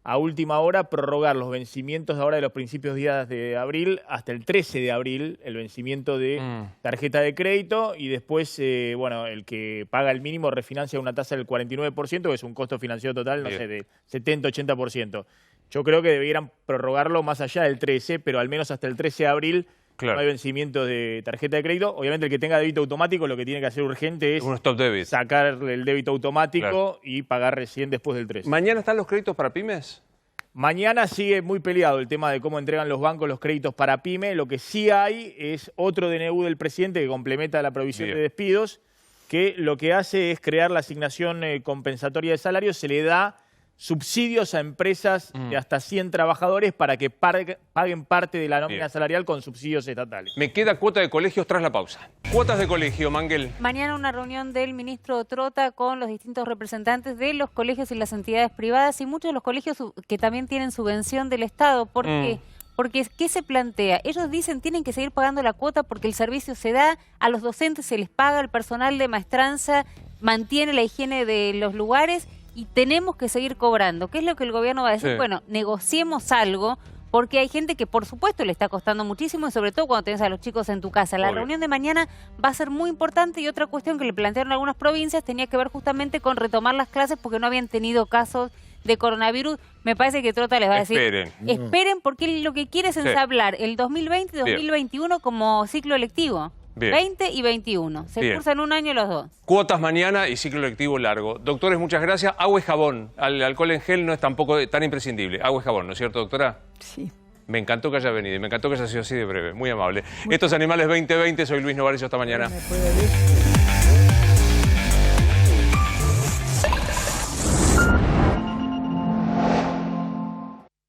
a última hora prorrogar los vencimientos de ahora de los principios días de abril hasta el 13 de abril, el vencimiento de tarjeta de crédito, y después, bueno, el que paga el mínimo refinancia una tasa del 49%, que es un costo financiero total, no sé, de 70-80%. Yo creo que debieran prorrogarlo más allá del 13, pero al menos hasta el 13 de abril no hay vencimiento de tarjeta de crédito. Obviamente el que tenga débito automático lo que tiene que hacer urgente es un stop debit, sacarle el débito automático y pagar recién después del 13. ¿Mañana están los créditos para pymes? Mañana sigue muy peleado el tema de cómo entregan los bancos los créditos para pyme. Lo que sí hay es otro DNU del presidente que complementa la provisión de despidos, que lo que hace es crear la asignación compensatoria de salarios. Se le da subsidios a empresas de hasta 100 trabajadores para que paguen parte de la nómina salarial con subsidios estatales. Me queda cuota de colegios tras la pausa. Cuotas de colegio, Manguel. Mañana una reunión del ministro Trota con los distintos representantes de los colegios y las entidades privadas y muchos de los colegios que también tienen subvención del Estado. ¿Por qué? Porque, ¿qué se plantea? Ellos dicen tienen que seguir pagando la cuota porque el servicio se da, a los docentes se les paga, el personal de maestranza mantiene la higiene de los lugares y tenemos que seguir cobrando. ¿Qué es lo que el gobierno va a decir? Bueno, negociemos algo, porque hay gente que por supuesto le está costando muchísimo, y sobre todo cuando tenés a los chicos en tu casa. La reunión de mañana va a ser muy importante, y otra cuestión que le plantearon algunas provincias tenía que ver justamente con retomar las clases porque no habían tenido casos de coronavirus. Me parece que Trota les va a decir, esperen, porque él lo que quiere es ensablar el 2020 y 2021 como ciclo lectivo. 20 y 21. Se cursan un año los dos. Cuotas mañana y ciclo lectivo largo. Doctores, muchas gracias. Agua y jabón. El alcohol en gel no es tampoco tan imprescindible. Agua y jabón, ¿no es cierto, doctora? Sí. Me encantó que haya venido y me encantó que haya sido así de breve. Muy amable. Estos Animales 2020, soy Luis Novarecio. Hasta mañana.